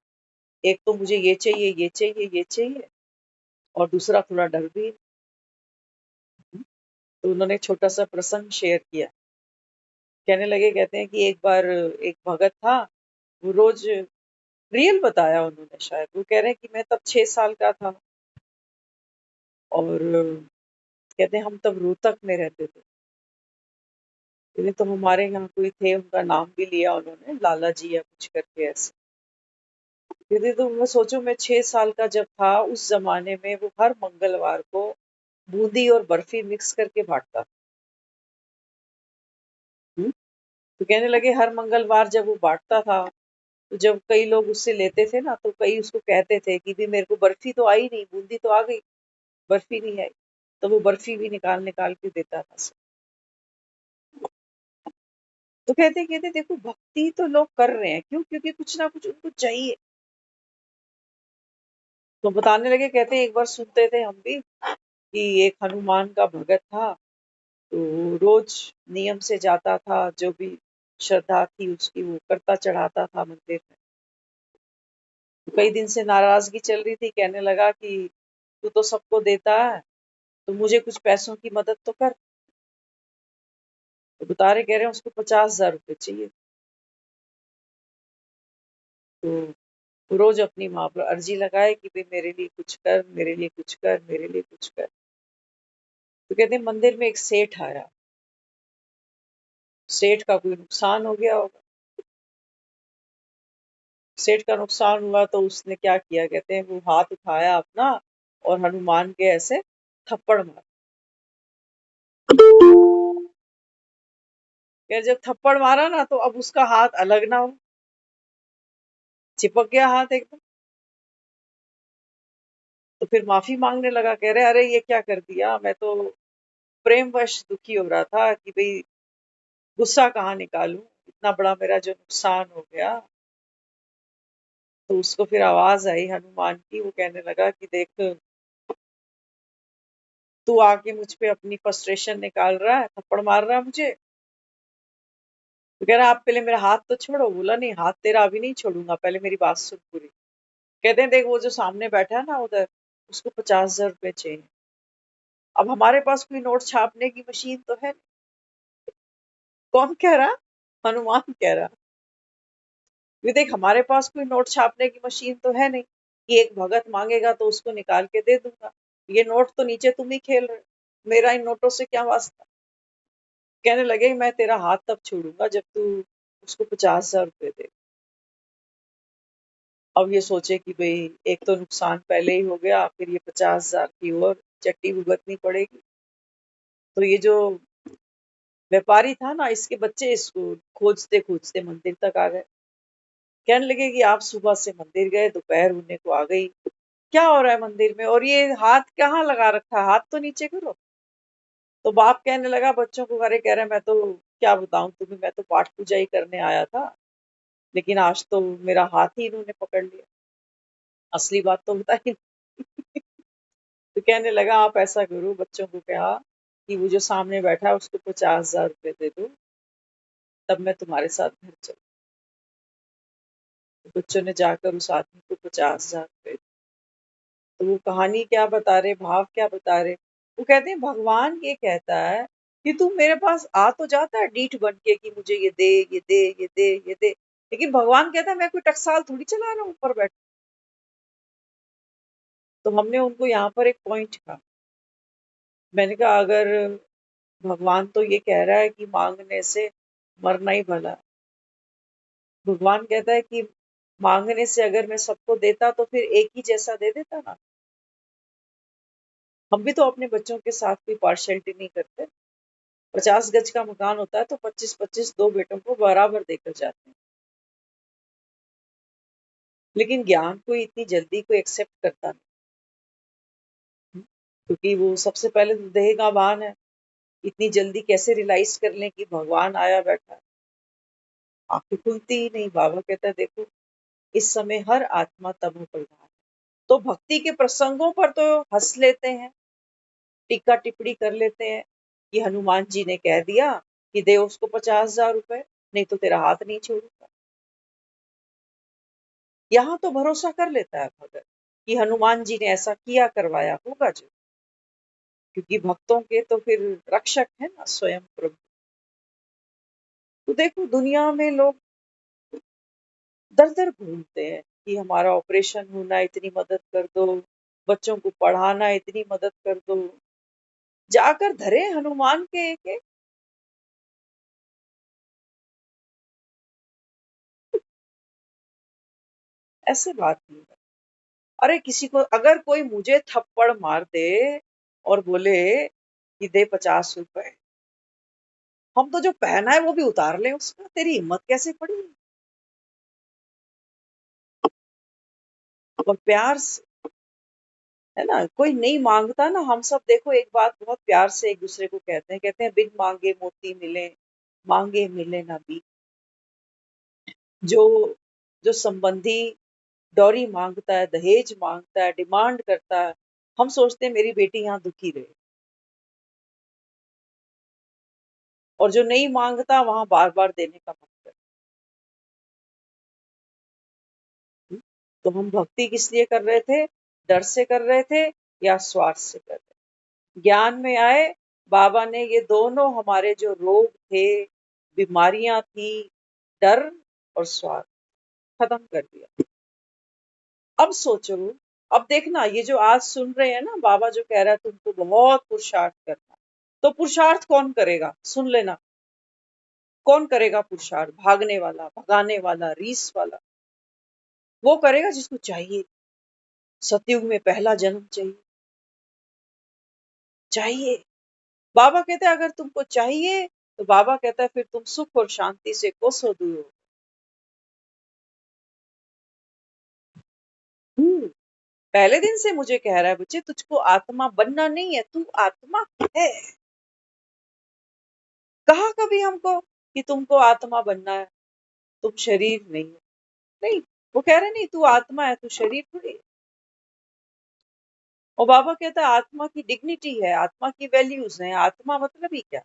एक तो मुझे ये चाहिए ये चाहिए ये चाहिए, और दूसरा थोड़ा डर भी है। तो उन्होंने एक छोटा सा प्रसंग शेयर किया, कहने लगे, कहते हैं कि एक बार एक भगत था, वो रोज, रियल बताया उन्होंने शायद, वो कह रहे हैं कि मैं तब 6 साल का था, और कहते हैं हम तब रोहतक में रहते थे, कहते तो हमारे यहाँ कोई थे, उनका नाम भी लिया उन्होंने, लाला जी या कुछ करके ऐसे। कहते तो मैं सोचो, मैं 6 साल का जब था उस जमाने में वो हर मंगलवार को बूंदी और बर्फी मिक्स करके बांटता था। तो कहने लगे हर मंगलवार जब वो बांटता था, तो जब कई लोग उससे लेते थे ना, तो कई उसको कहते थे कि भी मेरे को बर्फी तो आई नहीं, बूंदी तो आ गई, बर्फी नहीं आई, तो वो बर्फी भी निकाल निकाल के देता था सब। तो कहते देखो भक्ति तो लोग कर रहे हैं, क्यों? क्योंकि कुछ ना कुछ उनको चाहिए। तो बताने लगे, कहते हैं एक बार सुनते थे हम भी कि एक हनुमान का भगत था, तो वो रोज नियम से जाता था, जो भी श्रद्धा थी उसकी वो करता चढ़ाता था मंदिर में। तो कई दिन से नाराजगी चल रही थी, कहने लगा कि तू तो सबको देता है, तो मुझे कुछ पैसों की मदद तो कर। तो बता रहे, कह रहे हैं उसको 50,000 रुपए चाहिए। तो रोज अपनी माँ पर अर्जी लगाए कि भाई मेरे लिए कुछ कर, मेरे लिए कुछ कर, मेरे लिए कुछ कर। तो कहते हैं मंदिर में एक सेठ आया, सेठ का कोई नुकसान हो गया होगा। सेठ का नुकसान हुआ तो उसने क्या किया, कहते हैं वो हाथ उठाया अपना और हनुमान के ऐसे थप्पड़ मारा। यार जब थप्पड़ मारा ना तो अब उसका हाथ अलग ना हो, चिपक गया हाथ एकदम। तो फिर माफी मांगने लगा, कह रहे अरे ये क्या कर दिया, मैं तो प्रेमवश दुखी हो रहा था कि भाई गुस्सा कहाँ निकालूं, इतना बड़ा मेरा जो नुकसान हो गया। तो उसको फिर आवाज आई हनुमान की, वो कहने लगा कि देख तू आके मुझ पे अपनी फ्रस्ट्रेशन निकाल रहा है, थप्पड़ मार रहा है मुझे। तो कह रहा आप पहले मेरा हाथ तो छोड़ो। बोला नहीं, हाथ तेरा अभी नहीं छोड़ूंगा, पहले मेरी बात सुन पूरी। कहते हैं देख वो जो सामने बैठा है ना उधर, उसको 50,000 रुपए चाहिए। अब हमारे पास कोई नोट छापने की मशीन तो है नहीं। कौन कह रहा? हनुमान कह रहा। ये देख हमारे पास कोई नोट छापने की मशीन तो है नहीं कि एक भगत मांगेगा तो उसको निकाल के दे दूंगा। ये नोट तो नीचे तुम ही खेल रहे हो, मेरा इन नोटों से क्या वास्ता। कहने लगे मैं तेरा हाथ तब छोड़ूंगा जब तू उसको 50,000 रुपए दे। अब ये सोचे कि भाई एक तो नुकसान पहले ही हो गया, फिर ये 50,000 की और चट्टी भुगतनी पड़ेगी। तो ये जो व्यापारी था ना, इसके बच्चे इसको खोजते खोजते मंदिर तक आ गए। कहने लगे कि आप सुबह से मंदिर गए, दोपहर होने को आ गई, क्या हो रहा है मंदिर में, और ये हाथ कहाँ लगा रखा है, हाथ तो नीचे करो। तो बाप कहने लगा बच्चों को, अरे कह रहे मैं तो क्या बताऊं तुम्हें, मैं तो पाठ पूजा ही करने आया था, लेकिन आज तो मेरा हाथ ही इन्होंने पकड़ लिया, असली बात तो बताई। तो कहने लगा आप ऐसा करो, बच्चों को कहा कि वो जो सामने बैठा है उसको 50,000 रुपए दे दो, तब मैं तुम्हारे साथ घर चलूं। तो बच्चों ने जाकर उस आदमी को 50,000 रुपए। तो वो कहानी क्या बता रहे, भाव क्या बता रहे, वो कहते हैं भगवान ये कहता है कि तू मेरे पास आ तो जाता है डीठ बन के कि मुझे ये दे, ये दे, ये दे, ये दे, लेकिन भगवान कहता है मैं कोई टकसाल थोड़ी चला रहा हूँ ऊपर बैठ। तो हमने उनको यहाँ पर एक पॉइंट कहा, मैंने कहा अगर भगवान तो ये कह रहा है कि मांगने से मरना ही भला है। भगवान कहता है कि मांगने से अगर मैं सबको देता तो फिर एक ही जैसा दे देता ना। हम भी तो अपने बच्चों के साथ कोई पार्शियलिटी नहीं करते। 50 गज का मकान होता है तो 25-25 दो बेटों को बराबर देकर जाते हैं। लेकिन ज्ञान को इतनी जल्दी कोई एक्सेप्ट करता नहीं, क्योंकि वो सबसे पहले तो देह का भान है। इतनी जल्दी कैसे रियलाइज कर लें कि भगवान आया बैठा है। आंखें खुलती ही नहीं। बाबा कहता है देखो इस समय हर आत्मा तमो प्रधान है। तो भक्ति के प्रसंगों पर तो हंस लेते हैं, टीका टिप्पणी कर लेते हैं कि हनुमान जी ने कह दिया कि दे उसको 50,000 रुपए, नहीं तो तेरा हाथ नहीं छोड़ूंगा। यहाँ तो भरोसा कर लेता है भगत कि हनुमान जी ने ऐसा किया करवाया होगा जो, क्योंकि भक्तों के तो फिर रक्षक है ना स्वयं प्रभु। तो देखो दुनिया में लोग दर दर घूमते हैं कि हमारा ऑपरेशन होना, इतनी मदद कर दो, बच्चों को पढ़ाना, इतनी मदद कर दो, जाकर धरे हनुमान के एक। ऐसे बात नहीं है। अरे किसी को अगर कोई मुझे थप्पड़ मार दे और बोले कि दे 50 रुपए, हम तो जो पहना है वो भी उतार ले उसका, तेरी हिम्मत कैसे पड़ी। और प्यार से, है ना, कोई नहीं मांगता ना, हम सब देखो एक बात बहुत प्यार से एक दूसरे को कहते हैं बिन मांगे मोती मिले, मांगे मिले ना भी। जो जो संबंधी डौरी मांगता है, दहेज मांगता है, डिमांड करता है, हम सोचते हैं मेरी बेटी यहाँ दुखी रहे। और जो नहीं मांगता वहां बार बार देने का मन करता है। तो हम भक्ति किस लिए कर रहे थे, डर से कर रहे थे या स्वार्थ से कर रहे थे। ज्ञान में आए, बाबा ने ये दोनों हमारे जो रोग थे, बीमारियां थी, डर और स्वार्थ, खत्म कर दिया। अब सोचो, अब देखना, ये जो आज सुन रहे हैं ना, बाबा जो कह रहा है तुमको बहुत पुरुषार्थ करना, तो पुरुषार्थ कौन करेगा? सुन लेना, कौन करेगा पुरुषार्थ? भागने वाला, भगाने वाला, रीस वाला, वो करेगा जिसको चाहिए। सतयुग में पहला जन्म चाहिए, चाहिए। बाबा कहते हैं अगर तुमको चाहिए, तो बाबा कहता है फिर तुम सुख और शांति से कोसों दूर हो। पहले दिन से मुझे कह रहा है, बच्चे तुझको आत्मा बनना नहीं है, तू आत्मा है। कहा कभी हमको कि तुमको आत्मा बनना है, तुम शरीर नहीं हो? नहीं, वो कह रहे नहीं, तू आत्मा है, तू शरीर थोड़ी है। और बाबा कहता है आत्मा की डिग्निटी है, आत्मा की वैल्यूज हैं। आत्मा मतलब ही क्या?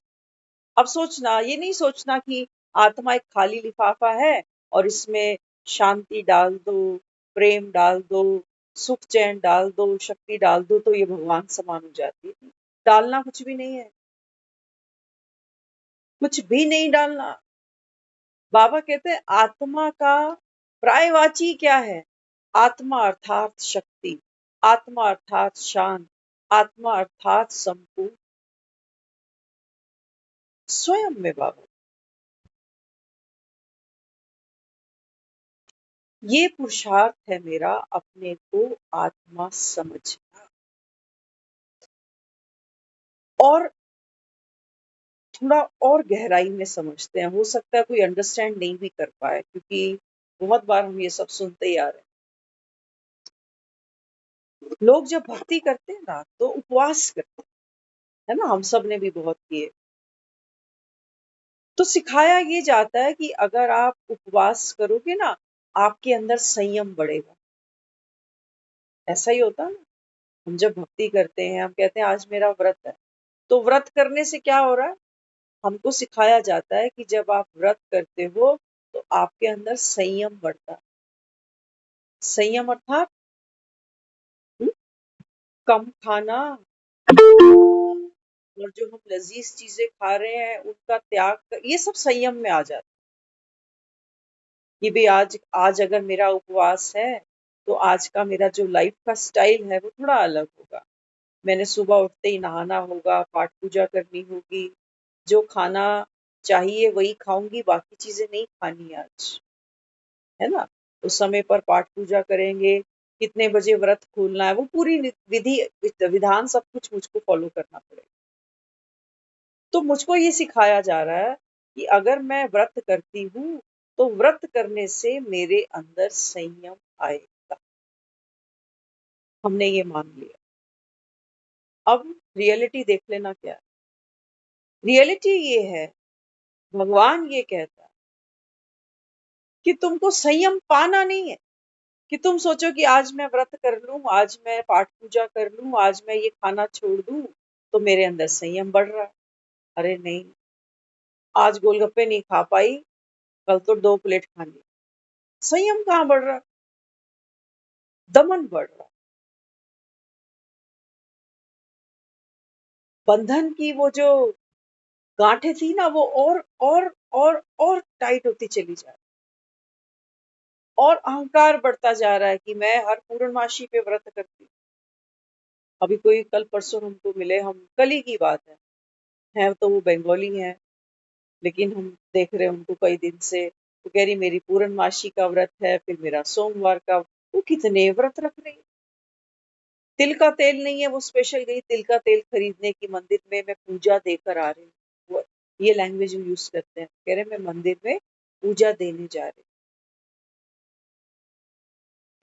अब सोचना, ये नहीं सोचना कि आत्मा एक खाली लिफाफा है और इसमें शांति डाल दो, प्रेम डाल दो, सुख चैन डाल दो, शक्ति डाल दो तो ये भगवान समान हो जाती है। डालना कुछ भी नहीं है, कुछ भी नहीं डालना। बाबा कहते हैं आत्मा का पर्यायवाची क्या है? आत्मा अर्थात शक्ति, आत्मा अर्थात शांत, आत्मा अर्थात संपूर्ण, स्वयं में बाबा। ये पुरुषार्थ है मेरा, अपने को आत्मा समझना। और थोड़ा और गहराई में समझते हैं, हो सकता है कोई अंडरस्टैंड नहीं भी कर पाए, क्योंकि बहुत बार हम ये सब सुनते ही आ रहे हैं। लोग जब भक्ति करते हैं ना, तो उपवास करते हैं, है ना, हम सब ने भी बहुत किए। तो सिखाया ये जाता है कि अगर आप उपवास करोगे ना, आपके अंदर संयम बढ़ेगा। ऐसा ही होता है ना, हम जब भक्ति करते हैं, हम कहते हैं आज मेरा व्रत है, तो व्रत करने से क्या हो रहा है? हमको सिखाया जाता है कि जब आप व्रत करते हो तो आपके अंदर संयम बढ़ता है। संयम अर्थात हम्म, कम खाना, और जो हम लजीज चीजें खा रहे हैं उनका त्याग ये सब संयम में आ जाता है। कि भाई आज आज अगर मेरा उपवास है, तो आज का मेरा जो लाइफ का स्टाइल है वो थोड़ा अलग होगा। मैंने सुबह उठते ही नहाना होगा, पाठ पूजा करनी होगी, जो खाना चाहिए वही खाऊंगी, बाकी चीजें नहीं खानी आज, है ना। उस समय पर पाठ पूजा करेंगे, कितने बजे व्रत खोलना है, वो पूरी विधि विधान सब कुछ मुझको फॉलो करना पड़ेगा। तो मुझको ये सिखाया जा रहा है कि अगर मैं व्रत करती हूँ, तो व्रत करने से मेरे अंदर संयम आएगा। हमने ये मान लिया। अब रियलिटी देख लेना क्या है। रियलिटी ये है, भगवान ये कहता है कि तुमको संयम पाना नहीं है, कि तुम सोचो कि आज मैं व्रत कर लूं, आज मैं पाठ पूजा कर लूं, आज मैं ये खाना छोड़ दूं, तो मेरे अंदर संयम बढ़ रहा है। अरे नहीं, आज गोलगप्पे नहीं खा पाई, कल तो 2 प्लेट खानी। संयम कहाँ बढ़ रहा है? दमन बढ़ रहा है। बंधन की वो जो गांठें थी ना, वो और टाइट होती चली जा रही, और अहंकार बढ़ता जा रहा है कि मैं हर पूर्णमासी पे व्रत करती हूँ। अभी कोई कल परसों हमको मिले, हम कल ही की बात है तो वो बंगाली है, लेकिन हम देख रहे हैं उनको कई दिन से। वो कह रही मेरी पूर्णमासी का व्रत है, फिर मेरा सोमवार का। वो कितने व्रत रख रही है। तिल का तेल नहीं है, वो स्पेशल गई तिल का तेल खरीदने की मंदिर में, मैं पूजा देकर आ रही हूँ। वो ये लैंग्वेज यूज करते हैं, कह रहे मैं मंदिर में पूजा देने जा रही हूँ।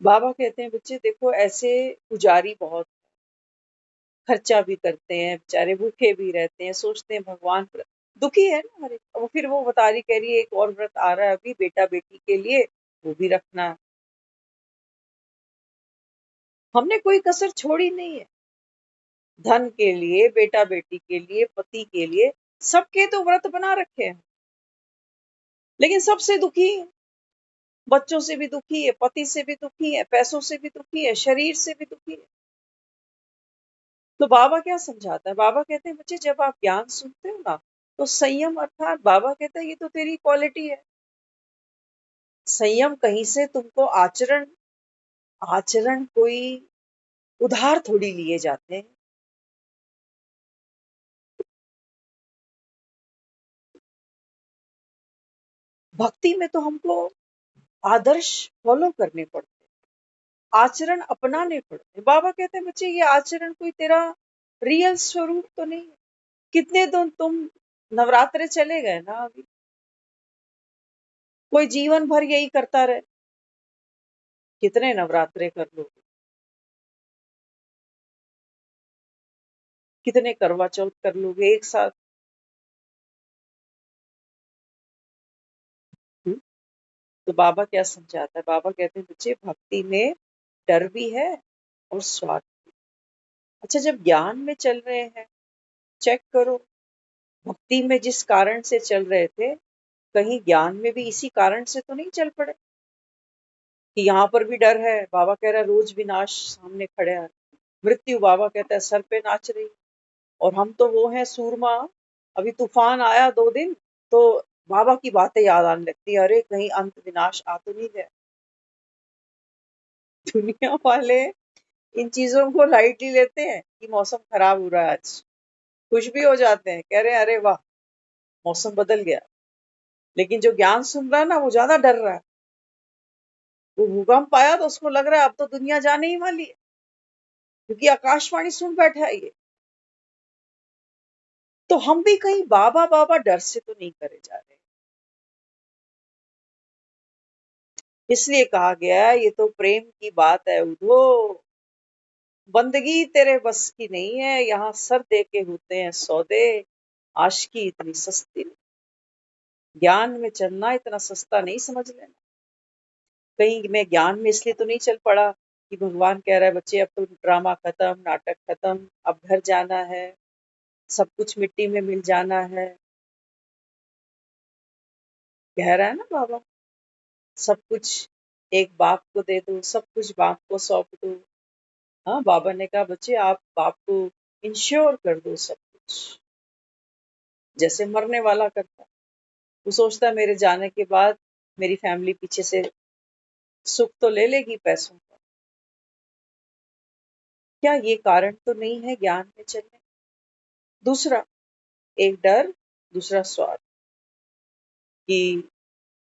बाबा कहते हैं बच्चे देखो, ऐसे पुजारी बहुत खर्चा भी करते हैं, बेचारे भूखे भी रहते हैं, सोचते हैं भगवान दुखी है ना हमारे। वो फिर वो बता रही, कह रही है एक और व्रत आ रहा है अभी बेटा बेटी के लिए, वो भी रखना है। हमने कोई कसर छोड़ी नहीं है। धन के लिए, बेटा बेटी के लिए, पति के लिए, सबके तो व्रत बना रखे हैं, लेकिन सबसे दुखी है। बच्चों से भी दुखी है, पति से भी दुखी है, पैसों से भी दुखी है, शरीर से भी दुखी है। तो बाबा क्या समझाता है? बाबा कहते हैं बच्चे जब आप ज्ञान सुनते हो ना, तो संयम अर्थात बाबा कहता है ये तो तेरी क्वालिटी है। संयम कहीं से तुमको आचरण आचरण कोई उधार थोड़ी लिए जाते हैं। भक्ति में तो हमको आदर्श फॉलो करने पड़ते हैं, आचरण अपनाने पड़ते हैं। बाबा कहते हैं बच्चे ये आचरण कोई तेरा रियल स्वरूप तो नहीं है। कितने दिन तुम नवरात्रे चले गए ना, अभी कोई जीवन भर यही करता रहे, कितने नवरात्रे कर लोगे, कितने करवा चौथ कर लोगे एक साथ। हम्म? तो बाबा क्या समझाता है? बाबा कहते हैं बच्चे भक्ति में डर भी है और स्वार्थ भी। अच्छा, जब ज्ञान में चल रहे हैं, चेक करो भक्ति में जिस कारण से चल रहे थे, कहीं ज्ञान में भी इसी कारण से तो नहीं चल पड़े कि यहाँ पर भी डर है। बाबा कह रहा है रोज विनाश सामने खड़े है, मृत्यु बाबा कहता है सर पे नाच रही, और हम तो वो हैं सूरमा। अभी तूफान आया 2 दिन तो बाबा की बातें याद आने लगती है, अरे कहीं अंत विनाश आ तो नहीं गया। दुनिया वाले इन चीजों को लाइटली लेते हैं कि मौसम खराब हो रहा है, आज खुश भी हो जाते हैं, कह रहे हैं अरे वाह मौसम बदल गया। लेकिन जो ज्ञान सुन रहा है ना, वो ज्यादा डर रहा है। वो भूकंप आया तो उसको लग रहा है अब तो दुनिया जाने ही वाली है, क्योंकि आकाशवाणी सुन बैठा है ये। तो हम भी कहीं बाबा बाबा डर से तो नहीं करे जा रहे। इसलिए कहा गया है ये तो प्रेम की बात है उधो, बंदगी तेरे बस की नहीं है, यहाँ सर दे के होते हैं सौदे, आशिकी इतनी सस्ती नहीं। ज्ञान में चलना इतना सस्ता नहीं समझ लेना। कहीं मैं ज्ञान में इसलिए तो नहीं चल पड़ा कि भगवान कह रहा है बच्चे अब तो ड्रामा खत्म, नाटक खत्म, अब घर जाना है, सब कुछ मिट्टी में मिल जाना है। कह रहा है ना बाबा, सब कुछ एक बाप को दे दो, सब कुछ बाप को सौंप दो। हाँ, बाबा ने कहा बच्चे आप बाप को इंश्योर कर दो सब कुछ, जैसे मरने वाला करता। वो सोचता है मेरे जाने के बाद मेरी फैमिली पीछे से सुख तो ले लेगी पैसों का। क्या ये कारण तो नहीं है ज्ञान में चलने? दूसरा, एक डर, दूसरा स्वार्थ कि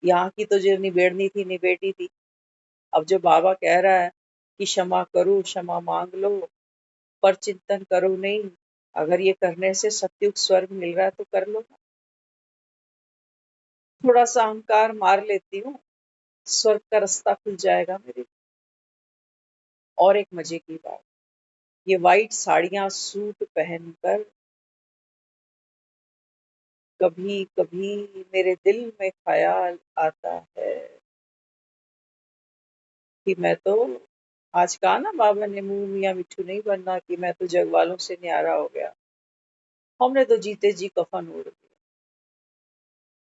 यहाँ की तो जो निबेड़नी थी निबेड़ी थी। अब जो बाबा कह रहा है कि क्षमा करो, क्षमा मांग लो, पर चिंतन करो नहीं, अगर ये करने से सत्युग स्वर्ग मिल रहा है तो कर लो ना। थोड़ा सा अहंकार मार लेती हूँ, स्वर्ग का रास्ता खुल जाएगा मेरे लिए। और एक मजे की बात, ये वाइट साड़ियां सूट पहनकर कभी कभी मेरे दिल में ख्याल आता है कि मैं तो, आज कहा ना बाबा ने मुंह मियाँ मिट्ठू नहीं बनना, कि मैं तो जग वालों से न्यारा हो गया, हमने तो जीते जी कफन ओढ़ लिया।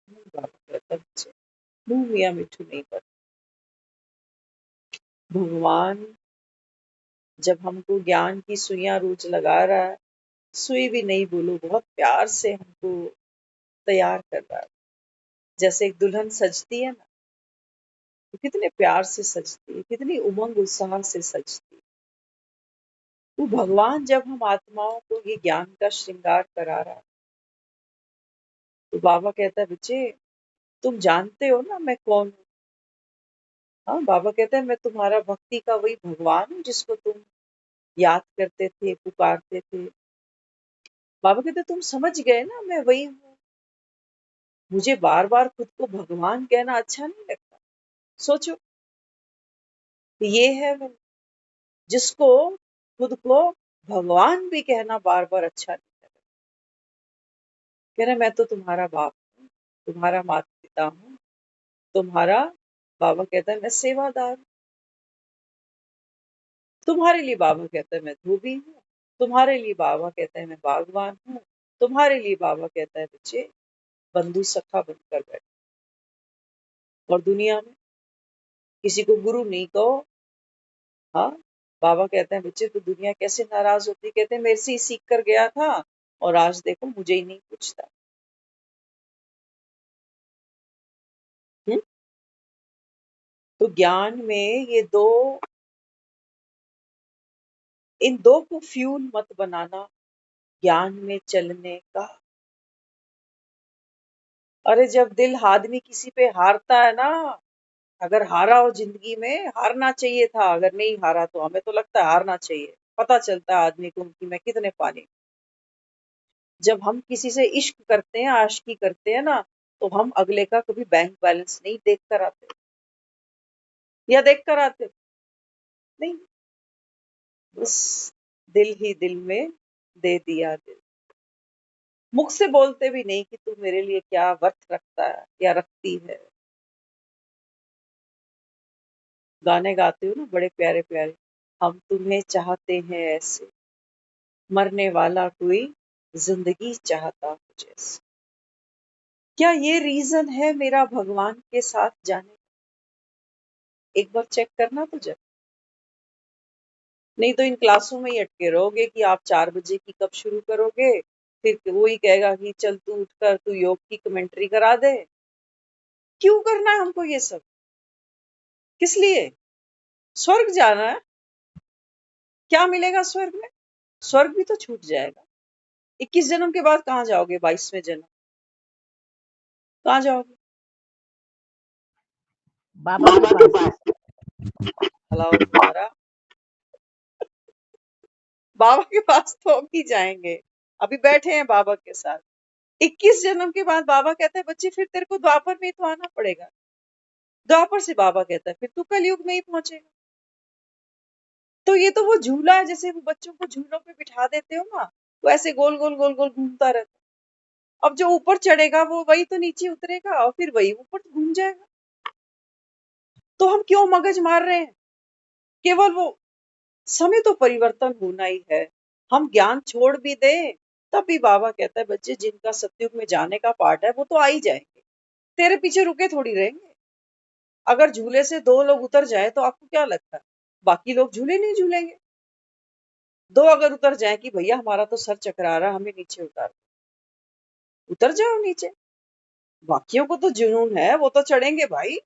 बाबा कहता है, "बच्चे, मुंह मियाँ मिट्ठू नहीं बनना। भगवान जब हमको ज्ञान की सुइयां रोज लगा रहा है, सुई भी नहीं बोलो, बहुत प्यार से हमको तैयार कर रहा है। जैसे एक दुल्हन सजती है ना, तो कितने प्यार से सजती है, कितनी उमंग उत्साह से सजती है। तो भगवान जब हम आत्माओं को ये ज्ञान का श्रृंगार करा रहा है, तो बाबा कहता है बच्चे तुम जानते हो ना मैं कौन हूँ। हाँ, बाबा कहता है मैं तुम्हारा भक्ति का वही भगवान हूँ जिसको तुम याद करते थे, पुकारते थे। बाबा कहते तुम समझ गए ना मैं वही हूँ। मुझे बार बार खुद को भगवान कहना अच्छा नहीं लगता। सोचो, ये है वो जिसको खुद को भगवान भी कहना बार बार अच्छा नहीं लगता। कह रहा मैं तो तुम्हारा बाप हूँ, तुम्हारा माता पिता हूँ, तुम्हारा, बाबा कहता है मैं सेवादार हूँ। तुम्हारे लिए बाबा कहता है मैं धोबी हूँ, तुम्हारे लिए बाबा कहता है मैं बागवान हूँ, तुम्हारे लिए बाबा कहता है बच्चे बंधु सखा बनकर बैठो। और दुनिया में किसी को गुरु नहीं कहो, हाँ, बाबा कहते हैं बच्चे तो दुनिया कैसे नाराज होती, कहते हैं मेरे से ही सीख कर गया था और आज देखो मुझे ही नहीं पूछता। हम्म? तो ज्ञान में ये दो, इन दो को फ्यूल मत बनाना ज्ञान में चलने का। अरे जब दिल आदमी किसी पे हारता है ना, अगर हारा हो जिंदगी में, हारना चाहिए था, अगर नहीं हारा तो हमें तो लगता है हारना चाहिए, पता चलता है आदमी को कि मैं कितने पानी। जब हम किसी से इश्क करते हैं, आशिकी करते हैं ना, तो हम अगले का कभी बैंक बैलेंस नहीं देख कर आते, या देख कर आते नहीं, बस दिल ही दिल में दे दिया दिल। मुख से बोलते भी नहीं कि तू मेरे लिए क्या वर्थ रखता है या रखती है। गाने गाते हो ना बड़े प्यारे प्यारे, हम तुम्हें चाहते हैं ऐसे, मरने वाला कोई जिंदगी चाहता हो जैसे। क्या ये रीजन है मेरा भगवान के साथ जाने का? एक बार चेक करना तो जब, नहीं तो इन क्लासों में ही अटके रहोगे कि आप 4 बजे की कब शुरू करोगे, फिर वो ही कहेगा कि चल तू उठकर तू योग की कमेंट्री करा दे। क्यों करना है हमको ये सब, किस लिए? स्वर्ग जाना है, क्या मिलेगा स्वर्ग में? स्वर्ग भी तो छूट जाएगा। 21 जन्म के बाद कहाँ जाओगे? 22वें जन्म कहाँ जाओगे? बाबा के पास। अलाउ तुम्हारा, बाबा के पास तो अभी जाएंगे, अभी बैठे हैं बाबा के साथ। 21 जन्म के बाद बाबा कहता है बच्चे फिर तेरे को द्वापर में ही तो आना पड़ेगा। द्वापर से बाबा कहता है फिर तू कलयुग में ही पहुंचेगा। तो ये तो वो झूला है, जैसे वो बच्चों को झूलों पे बिठा देते हो ना, वो ऐसे गोल गोल गोल गोल घूमता रहता है। अब जो ऊपर चढ़ेगा वो वही तो नीचे उतरेगा और फिर वही ऊपर घूम जाएगा। तो हम क्यों मगज मार रहे हैं? केवल वो समय तो परिवर्तन होना ही है। हम ज्ञान छोड़ भी दें तब भी बाबा कहता है बच्चे जिनका सतयुग में जाने का पार्ट है वो तो आ ही जाएंगे, तेरे पीछे रुके थोड़ी रहेंगे। अगर झूले से 2 लोग उतर जाए तो आपको क्या लगता है बाकी लोग झूले नहीं झूलेंगे? 2 अगर उतर जाए कि भैया हमारा तो सर चकरा रहा, हमें नीचे उतर जाओ नीचे। बाकियों को तो जुनून है, वो तो चढ़ेंगे भाई।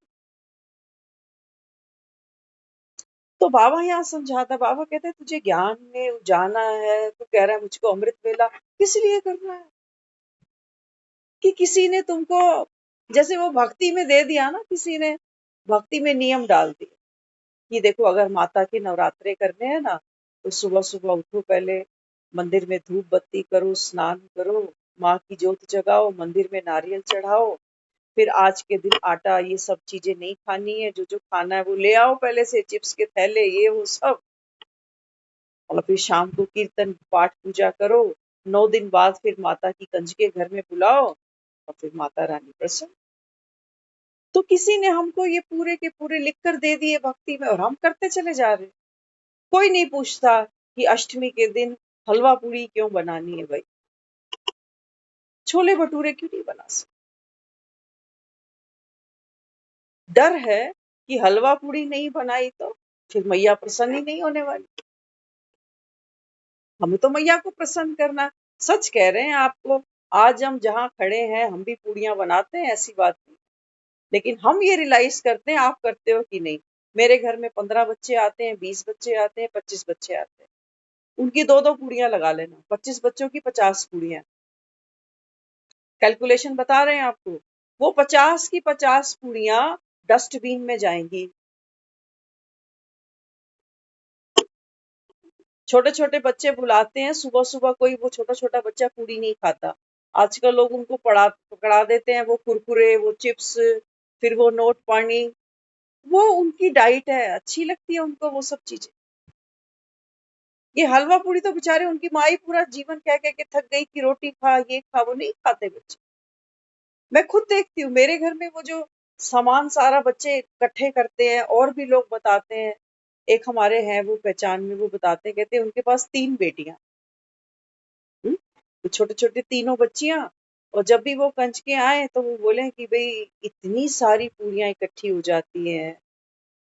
तो बाबा यहाँ समझाता, बाबा कहते हैं तुझे ज्ञान में जाना है, तू कह रहा है मुझको अमृत वेला किस लिए करना है? कि किसी ने तुमको, जैसे वो भक्ति में दे दिया ना, किसी ने भक्ति में नियम डाल दिए कि देखो अगर माता के नवरात्रे करने हैं ना, तो सुबह सुबह उठो, पहले मंदिर में धूप बत्ती करो, स्नान करो, माँ की जोत जगाओ, मंदिर में नारियल चढ़ाओ, फिर आज के दिन आटा ये सब चीजें नहीं खानी है, जो जो खाना है वो ले आओ पहले से, चिप्स के थैले ये वो सब, और फिर शाम को कीर्तन पाठ पूजा करो। 9 दिन बाद फिर माता की कंजके घर में बुलाओ और फिर माता रानी प्रसन्न। तो किसी ने हमको ये पूरे के पूरे लिख कर दे दिए भक्ति में और हम करते चले जा रहे हैं। कोई नहीं पूछता कि अष्टमी के दिन हलवा पूरी क्यों बनानी है भाई, छोले भटूरे क्यों नहीं बना सकते? डर है कि हलवा पूरी नहीं बनाई तो फिर मैया प्रसन्न ही नहीं होने वाली। हमें तो मैया को प्रसन्न करना। सच कह रहे हैं आपको, आज हम जहाँ खड़े हैं हम भी पूड़ियां बनाते हैं, ऐसी बात नहीं, लेकिन हम ये रियलाइज करते हैं, आप करते हो कि नहीं? मेरे घर में 15 बच्चे आते हैं, 20 बच्चे आते हैं, 25 बच्चे आते हैं, उनकी 2-2 पूड़ियां लगा लेना, 25 बच्चों की 50 पूड़ियां। कैलकुलेशन बता रहे हैं आपको, वो 50 की 50 पूड़ियां डस्टबिन में जाएंगी। छोटे छोटे बच्चे बुलाते हैं सुबह सुबह, कोई वो छोटा छोटा बच्चा पूरी नहीं खाता, आजकल लोग उनको पकड़ा देते हैं, वो कुरकुरे, वो चिप्स, फिर वो नोट पानी, वो उनकी डाइट है, अच्छी लगती है उनको वो सब चीजें। ये हलवा पूरी तो बेचारे उनकी माँ ही पूरा जीवन कह कह के थक गई कि रोटी खा ये खा, वो नहीं खाते बच्चे। मैं खुद देखती हूँ मेरे घर में वो जो सामान सारा बच्चे इकट्ठे करते हैं, और भी लोग बताते हैं, एक हमारे हैं वो पहचान में, वो बताते हैं, कहते हैं उनके पास 3 बेटियां, तो छोटे छोटे तीनों बच्चियां, और जब भी वो कंजके आए तो वो बोले कि भाई इतनी सारी पूरियां इकट्ठी हो जाती हैं,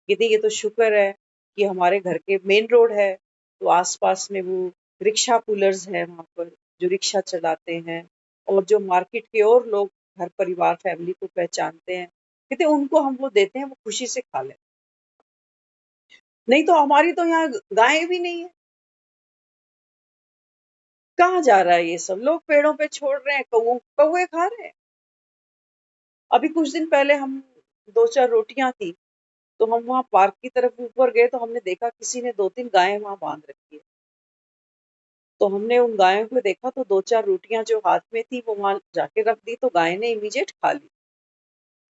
कहते ये तो शुक्र है कि हमारे घर के मेन रोड है, तो आसपास में वो रिक्शा पुलर्स है वहाँ पर, जो रिक्शा चलाते हैं, और जो मार्केट के और लोग घर परिवार फैमिली को पहचानते हैं, कहते उनको हम वो देते हैं, वो खुशी से खा लें। नहीं तो हमारी तो यहाँ गायें भी नहीं है। कहाँ जा रहा है ये सब? लोग पेड़ों पे छोड़ रहे हैं, कौवे खा रहे हैं। अभी कुछ दिन पहले हम 2-4 रोटियां थी, तो हम वहाँ पार्क की तरफ ऊपर गए, तो हमने देखा किसी ने 2-3 गायें वहाँ बांध रखी है। तो हमने उन गायों को देखा, तो 2-4 रोटियां जो हाथ में थी वो वहां जाके रख दी, तो गाय ने इमीडिएट खा ली।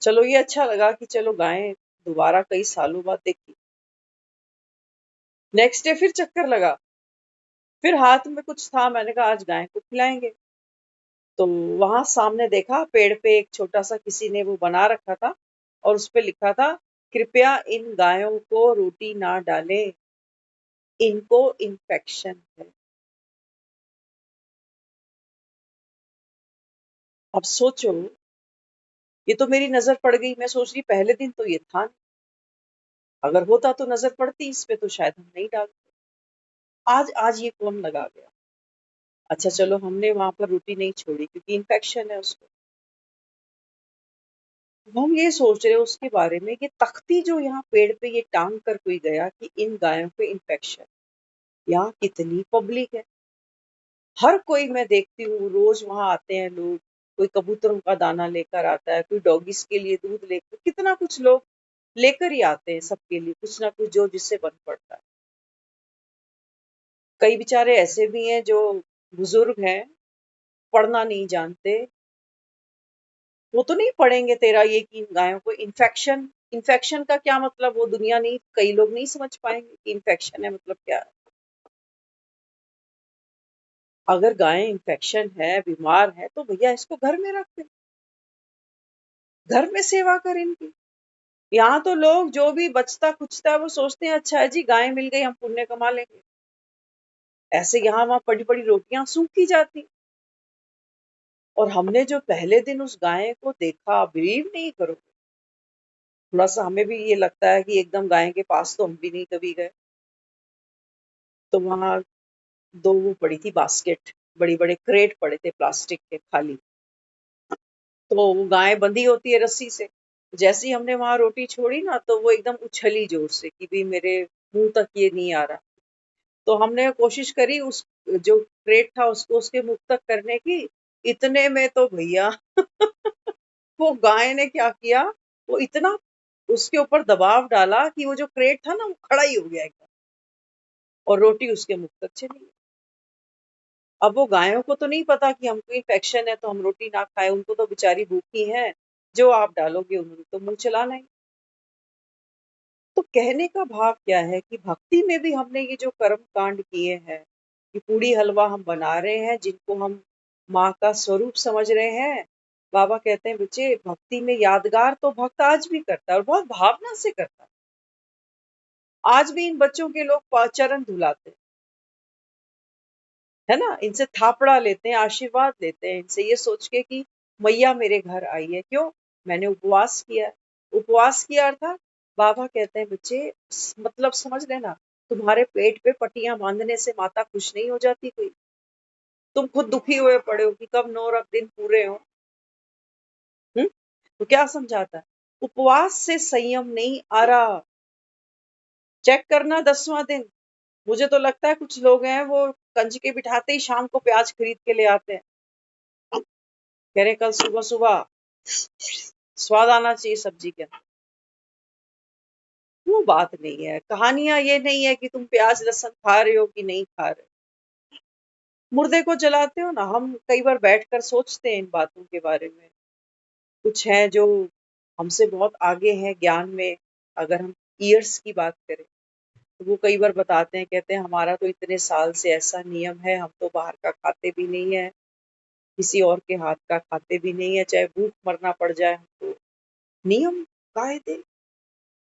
चलो ये अच्छा लगा कि चलो गायें दोबारा कई सालों बाद देखी। नेक्स्ट डे फिर चक्कर लगा, फिर हाथ में कुछ था, मैंने कहा आज गाय को खिलाएंगे। तो वहां सामने देखा पेड़ पे एक छोटा सा किसी ने वो बना रखा था, और उस पे लिखा था, कृपया इन गायों को रोटी ना डालें, इनको इन्फेक्शन है। अब सोचो, ये तो मेरी नजर पड़ गई। मैं सोच रही पहले दिन तो ये था नहीं। अगर होता तो नजर पड़ती इस पे, तो शायद हम नहीं डालते। आज आज ये कौन लगा गया। अच्छा चलो, हमने वहां पर रोटी नहीं छोड़ी क्योंकि इन्फेक्शन है उसको। अब हम ये सोच रहे हैं उसके बारे में, ये तख्ती जो यहाँ पेड़ पे ये टांग कर कोई गया कि इन गायों पे इन्फेक्शन। यहाँ कितनी पब्लिक है, हर कोई मैं देखती हूँ, रोज वहां आते हैं लोग। कोई कबूतरों का दाना लेकर आता है, कोई डॉगीज के लिए दूध लेकर, कितना कुछ लोग लेकर ही आते हैं सबके लिए कुछ ना कुछ, जो जिससे बन पड़ता है। कई बेचारे ऐसे भी हैं जो बुजुर्ग हैं, पढ़ना नहीं जानते, वो तो नहीं पढ़ेंगे तेरा ये कि गायों को इन्फेक्शन, इन्फेक्शन का क्या मतलब, वो दुनिया नहीं, कई लोग नहीं समझ पाएंगे कि इन्फेक्शन है मतलब क्या है। अगर गायें इन्फेक्शन है, बीमार है, तो भैया इसको घर में रख दे, घर में सेवा कर इनकी। यहाँ तो लोग जो भी बचता कुचता है वो सोचते हैं अच्छा है जी, गाय मिल गई, हम पुण्य कमा लेंगे। ऐसे यहाँ वहां बड़ी बड़ी रोटियां सूखी जाती। और हमने जो पहले दिन उस गाय को देखा, बिलीव नहीं करोगे, थोड़ा सा हमें भी ये लगता है कि एकदम गाय के पास तो हम भी नहीं कभी गए। तो वहां दो वो पड़ी थी बास्केट, बड़ी बड़े क्रेट पड़े थे प्लास्टिक के खाली। तो वो गाय बंधी होती है रस्सी से, जैसे ही हमने वहां रोटी छोड़ी ना, तो वो एकदम उछली जोर से कि भाई मेरे मुंह तक ये नहीं आ रहा। तो हमने कोशिश करी उस जो क्रेट था उसको उसके मुख तक करने की, इतने में तो भैया वो गाय ने क्या किया, वो इतना उसके ऊपर दबाव डाला कि वो जो क्रेट था ना वो खड़ा ही हो गया एकदम, और रोटी उसके मुख तक चली गई। अब वो गायों को तो नहीं पता कि हमको इन्फेक्शन है तो हम रोटी ना खाएं, उनको तो बेचारी भूखी हैं, जो आप डालोगे उन्होंने तो मुंह चलाना ही। तो कहने का भाव क्या है कि भक्ति में भी हमने ये जो कर्म कांड किए हैं, कि पूड़ी हलवा हम बना रहे हैं जिनको हम माँ का स्वरूप समझ रहे हैं। बाबा कहते हैं बच्चे, भक्ति में यादगार तो भक्त आज भी करता है, और बहुत भावना से करता है। आज भी इन बच्चों के लोग चरण धुलाते हैं, है ना, इनसे थापड़ा लेते हैं, आशीर्वाद लेते हैं, इनसे ये सोच के कि मैया मेरे घर आई है। क्यों? मैंने उपवास किया है। उपवास किया अर्थात बाबा कहते हैं बच्चे, मतलब समझ लेना, तुम्हारे पेट पे पट्टियां बांधने से माता खुश नहीं हो जाती कोई। तुम खुद दुखी हुए पड़े हो कि कब 9 दिन पूरे हो। तो क्या समझाता है? उपवास से संयम नहीं आ रहा। चेक करना 10वां दिन। मुझे तो लगता है कुछ लोग हैं वो कंजके बिठाते ही शाम को प्याज खरीद के ले आते हैं, कह रहे कल सुबह सुबह स्वाद आना चाहिए सब्जी के अंदर। वो बात नहीं है। कहानियां ये नहीं है कि तुम प्याज लहसुन खा रहे हो कि नहीं खा रहे हो। मुर्दे को जलाते हो ना, हम कई बार बैठकर सोचते हैं इन बातों के बारे में। कुछ है जो हमसे बहुत आगे हैं ज्ञान में, अगर हम ईयर्स की बात करें, तो वो कई बार बताते हैं, कहते हैं हमारा तो इतने साल से ऐसा नियम है, हम तो बाहर का खाते भी नहीं है, किसी और के हाथ का खाते भी नहीं है, चाहे भूख मरना पड़ जाए हमको। नियम, कायदे,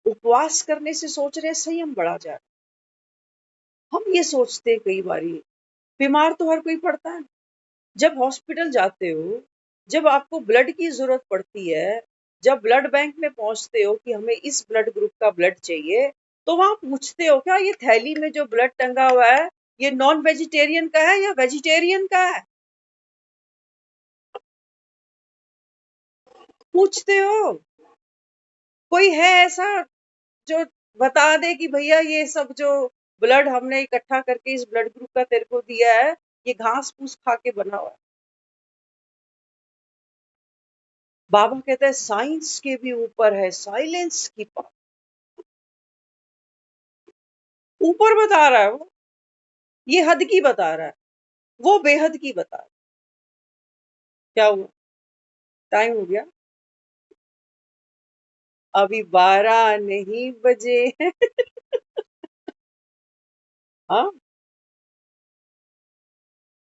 उपवास करने से सोच रहे हैं संयम बढ़ा जाए। हम ये सोचते हैं कई बारी, बीमार तो हर कोई पड़ता है। जब हॉस्पिटल जाते हो, जब आपको ब्लड की जरूरत पड़ती है, जब ब्लड बैंक में पहुंचते हो कि हमें इस ब्लड ग्रुप का ब्लड चाहिए, तो वहां पूछते हो क्या ये थैली में जो ब्लड टंगा हुआ है ये नॉन वेजिटेरियन का है या वेजिटेरियन का है? पूछते हो? कोई है ऐसा जो बता दे कि भैया ये सब जो ब्लड हमने इकट्ठा करके इस ब्लड ग्रुप का तेरे को दिया है ये घास फूस खा के बना हुआ है? बाबा कहता है साइंस के भी ऊपर है साइलेंस की पावर। ऊपर बता रहा है वो, ये हद की बता रहा है, वो बेहद की बता रहा है। क्या हुआ? टाइम हो गया? अभी 12 नहीं बजे हैं। हाँ,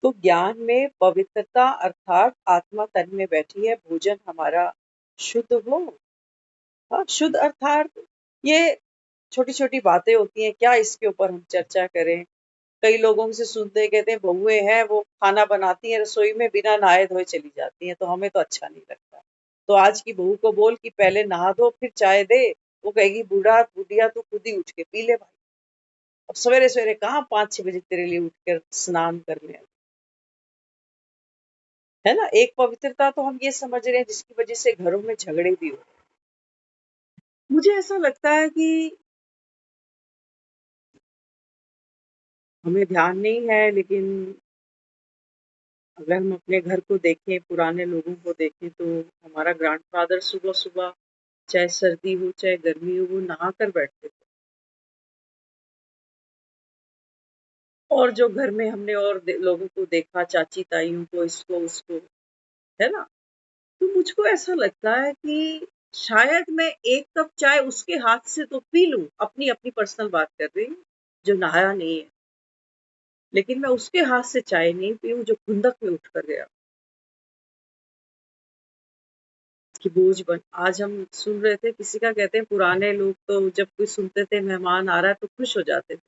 तो ज्ञान में पवित्रता अर्थात आत्मा तन में बैठी है, भोजन हमारा शुद्ध हो। हाँ, शुद्ध अर्थात ये छोटी छोटी बातें होती हैं, क्या इसके ऊपर हम चर्चा करें। कई लोगों से सुनते हैं, कहते हैं बहुएं हैं वो खाना बनाती हैं रसोई में बिना नहाए धोए चली जाती हैं, तो हमें तो अच्छा नहीं लगता। तो आज की बहू को बोल कि पहले नहा दो फिर चाय दे, वो कहेगी बूढ़ा बुढ़िया तो खुद ही उठ के पी ले भाई। अब सवेरे सवेरे कहाँ 5-6 बजे तेरे लिए उठ कर स्नान करने आए? है ना। एक पवित्रता तो हम ये समझ रहे हैं जिसकी वजह से घरों में झगड़े भी हो। मुझे ऐसा लगता है कि हमें ध्यान नहीं है, लेकिन अगर हम अपने घर को देखें, पुराने लोगों को देखें, तो हमारा ग्रैंडफादर सुबह-सुबह चाहे सर्दी हो, चाहे गर्मी हो, वो नहा कर बैठते थे। और जो घर में हमने और लोगों को देखा, चाची-ताइयों को, इसको, उसको, है ना? तो मुझको ऐसा लगता है कि शायद मैं 1 कप चाय उसके हाथ से तो पी लूँ, अपनी-अपनी पर्सनल बात कर रही हूँ, जो नहाया नहीं है। लेकिन मैं उसके हाथ से चाय नहीं पीऊँ जो खुंदक में उठ कर गया। कि बोझ बन आज हम सुन रहे थे किसी का, कहते हैं पुराने लोग तो जब कोई सुनते थे मेहमान आ रहा है तो खुश हो जाते थे,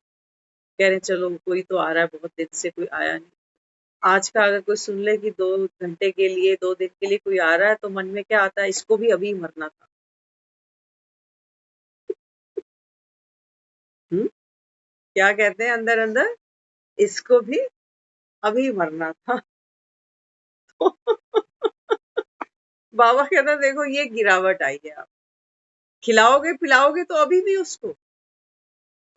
कह रहे चलो कोई तो आ रहा है, बहुत दिन से कोई आया नहीं। आज का अगर कोई सुन ले कि 2 घंटे के लिए 2 दिन के लिए कोई आ रहा है तो मन में क्या आता है, इसको भी अभी मरना था। क्या कहते हैं अंदर अंदर, इसको भी अभी मरना था। बाबा कहता देखो ये गिरावट आई है, आप खिलाओगे पिलाओगे तो अभी भी उसको,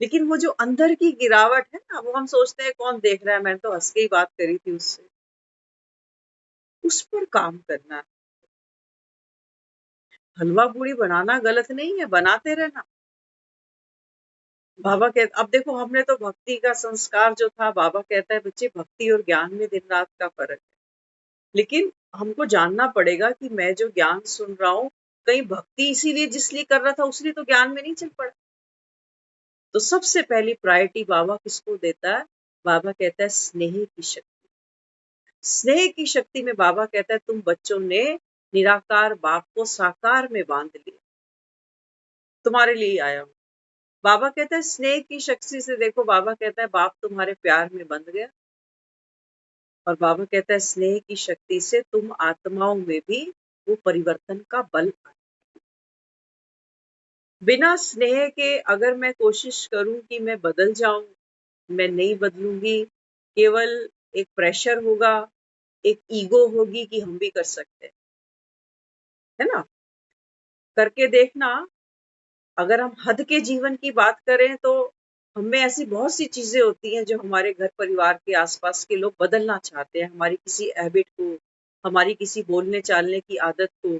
लेकिन वो जो अंदर की गिरावट है ना, वो हम सोचते हैं कौन देख रहा है, मैंने तो हंस के ही बात करी थी उससे, उस पर काम करना है। हलवा पूड़ी बनाना गलत नहीं है, बनाते रहना। बाबा कहते अब देखो हमने तो भक्ति का संस्कार जो था, बाबा कहता है बच्चे भक्ति और ज्ञान में दिन रात का फर्क है। लेकिन हमको जानना पड़ेगा कि मैं जो ज्ञान सुन रहा हूँ, कहीं भक्ति इसीलिए जिसलिए कर रहा था उसलिए तो ज्ञान में नहीं चल पड़ा। तो सबसे पहली प्रायोरिटी बाबा किसको देता है? बाबा कहता है स्नेह की शक्ति। स्नेह की शक्ति में बाबा कहता है तुम बच्चों ने निराकार बाप को साकार में बांध लिया, तुम्हारे लिए आया हूं। बाबा कहता है स्नेह की शक्ति से देखो, बाबा कहता है बाप तुम्हारे प्यार में बंध गया, और बाबा कहता है स्नेह की शक्ति से तुम आत्माओं में भी वो परिवर्तन का बल आए। बिना स्नेह के अगर मैं कोशिश करूं कि मैं बदल जाऊं, मैं नहीं बदलूंगी। केवल एक प्रेशर होगा, एक ईगो होगी कि हम भी कर सकते हैं, है ना। करके देखना। अगर हम हद के जीवन की बात करें तो हमें ऐसी बहुत सी चीजें होती हैं जो हमारे घर परिवार के आसपास के लोग बदलना चाहते हैं, हमारी किसी हैबिट को, हमारी किसी बोलने चालने की आदत को,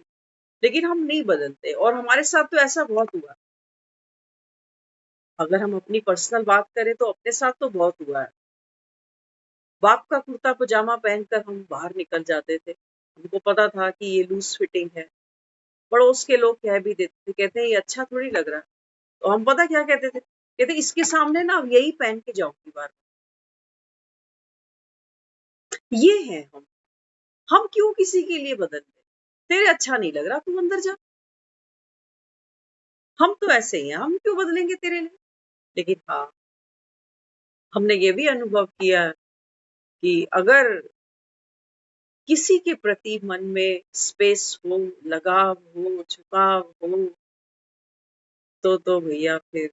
लेकिन हम नहीं बदलते। और हमारे साथ तो ऐसा बहुत हुआ। अगर हम अपनी पर्सनल बात करें तो अपने साथ तो बहुत हुआ है। बाप का कुर्ता पजामा पहनकर हम बाहर निकल जाते थे, हमको पता था कि ये लूज फिटिंग है। पड़ोस के लोग कह भी देते थे, कहते हैं ये अच्छा थोड़ी लग रहा है। तो हम पता क्या कहते थे, कहते इसके सामने ना अब यही पहन के जाऊंगी बार। ये है हम क्यों किसी के लिए बदल रहे? तेरे अच्छा नहीं लग रहा तू अंदर जा। हम तो ऐसे ही हैं, हम क्यों बदलेंगे तेरे लिए? लेकिन हाँ, हमने ये भी अनुभव किया कि अगर किसी के प्रति मन में स्पेस हो, लगाव हो, झुकाव हो, तो भैया फिर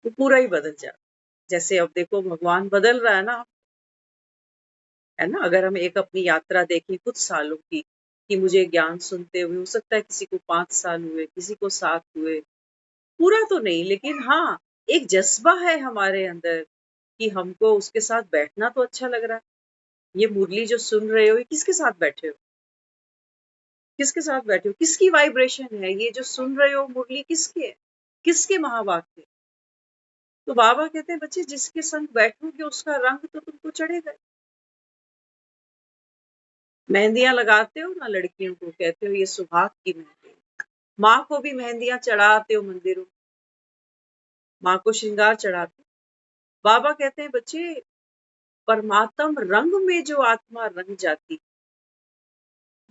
वो पूरा ही बदल जाता। जैसे अब देखो भगवान बदल रहा है ना? अगर हम एक अपनी यात्रा देखें कुछ सालों की, कि मुझे ज्ञान सुनते हुए हो सकता है किसी को 5 साल हुए, किसी को 7 हुए, पूरा तो नहीं लेकिन हाँ, एक जज़्बा है हमारे अंदर कि हमको उसके साथ बैठना तो अच्छा लग रहा है। ये मुरली जो सुन रहे हो, ये किसके साथ बैठे हो? किसके साथ बैठे हो? किसकी वाइब्रेशन है? ये जो सुन रहे हो मुरली किसकी है? किसके महावाक्य? तो बाबा कहते हैं बच्चे जिसके संग बैठोगे उसका रंग तो तुमको चढ़ेगा। मेहंदियाँ लगाते हो ना लड़कियों को, कहते हो ये सुहाग की मेहंदी। माँ को भी मेहंदियाँ चढ़ाते हो मंदिरों में, माँ को श्रृंगार चढ़ाते हो। बाबा कहते हैं बच्चे परमात्म रंग में जो आत्मा रंग जाती,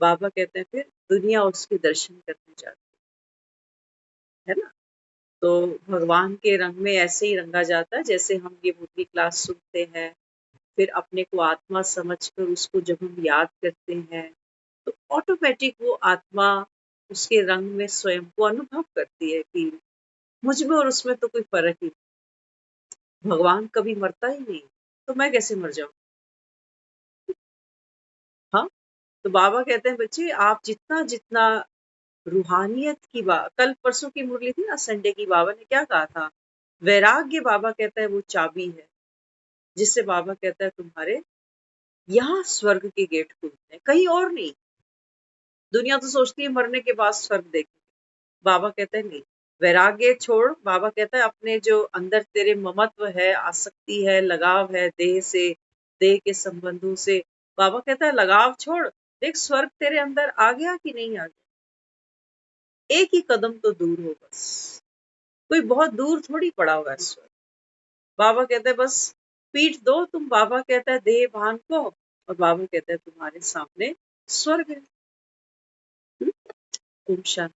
बाबा कहते हैं फिर दुनिया उसके दर्शन करने जाती है ना। तो भगवान के रंग में ऐसे ही रंगा जाता है जैसे हम ये मुरली क्लास सुनते हैं, फिर अपने को आत्मा समझकर उसको जब हम याद करते हैं, तो ऑटोमेटिक वो आत्मा उसके रंग में स्वयं को अनुभव करती है कि मुझ में और उसमें तो कोई फ़र्क ही नहीं। भगवान कभी मरता ही नहीं, तो मैं कैसे मर जाऊँ? हाँ, तो बाबा कहते हैं बच्चे आप जितना-जितना रूहानियत की कल परसों की मुरली थी ना संडे की, बाबा ने क्या कहा था? वैराग्य बाबा कहता है वो चाबी है, जिससे बाबा कहता है तुम्हारे यहाँ स्वर्ग के गेट खुलते हैं, कहीं और नहीं। दुनिया तो सोचती है मरने के बाद स्वर्ग देखेंगे, बाबा कहते हैं नहीं। वैराग्य छोड़, बाबा कहता है अपने जो अंदर तेरे ममत्व है, आसक्ति है, लगाव है देह से, देह के संबंधों से, बाबा कहता है लगाव छोड़, देख स्वर्ग तेरे अंदर आ गया कि नहीं आ गया। एक ही कदम तो दूर हो बस, कोई बहुत दूर थोड़ी पड़ा हुआ है स्वर्ग। बाबा कहते हैं बस पीठ दो तुम, बाबा कहता है देह भान को, और बाबा कहता है तुम्हारे सामने स्वर्ग है। ओम शांति।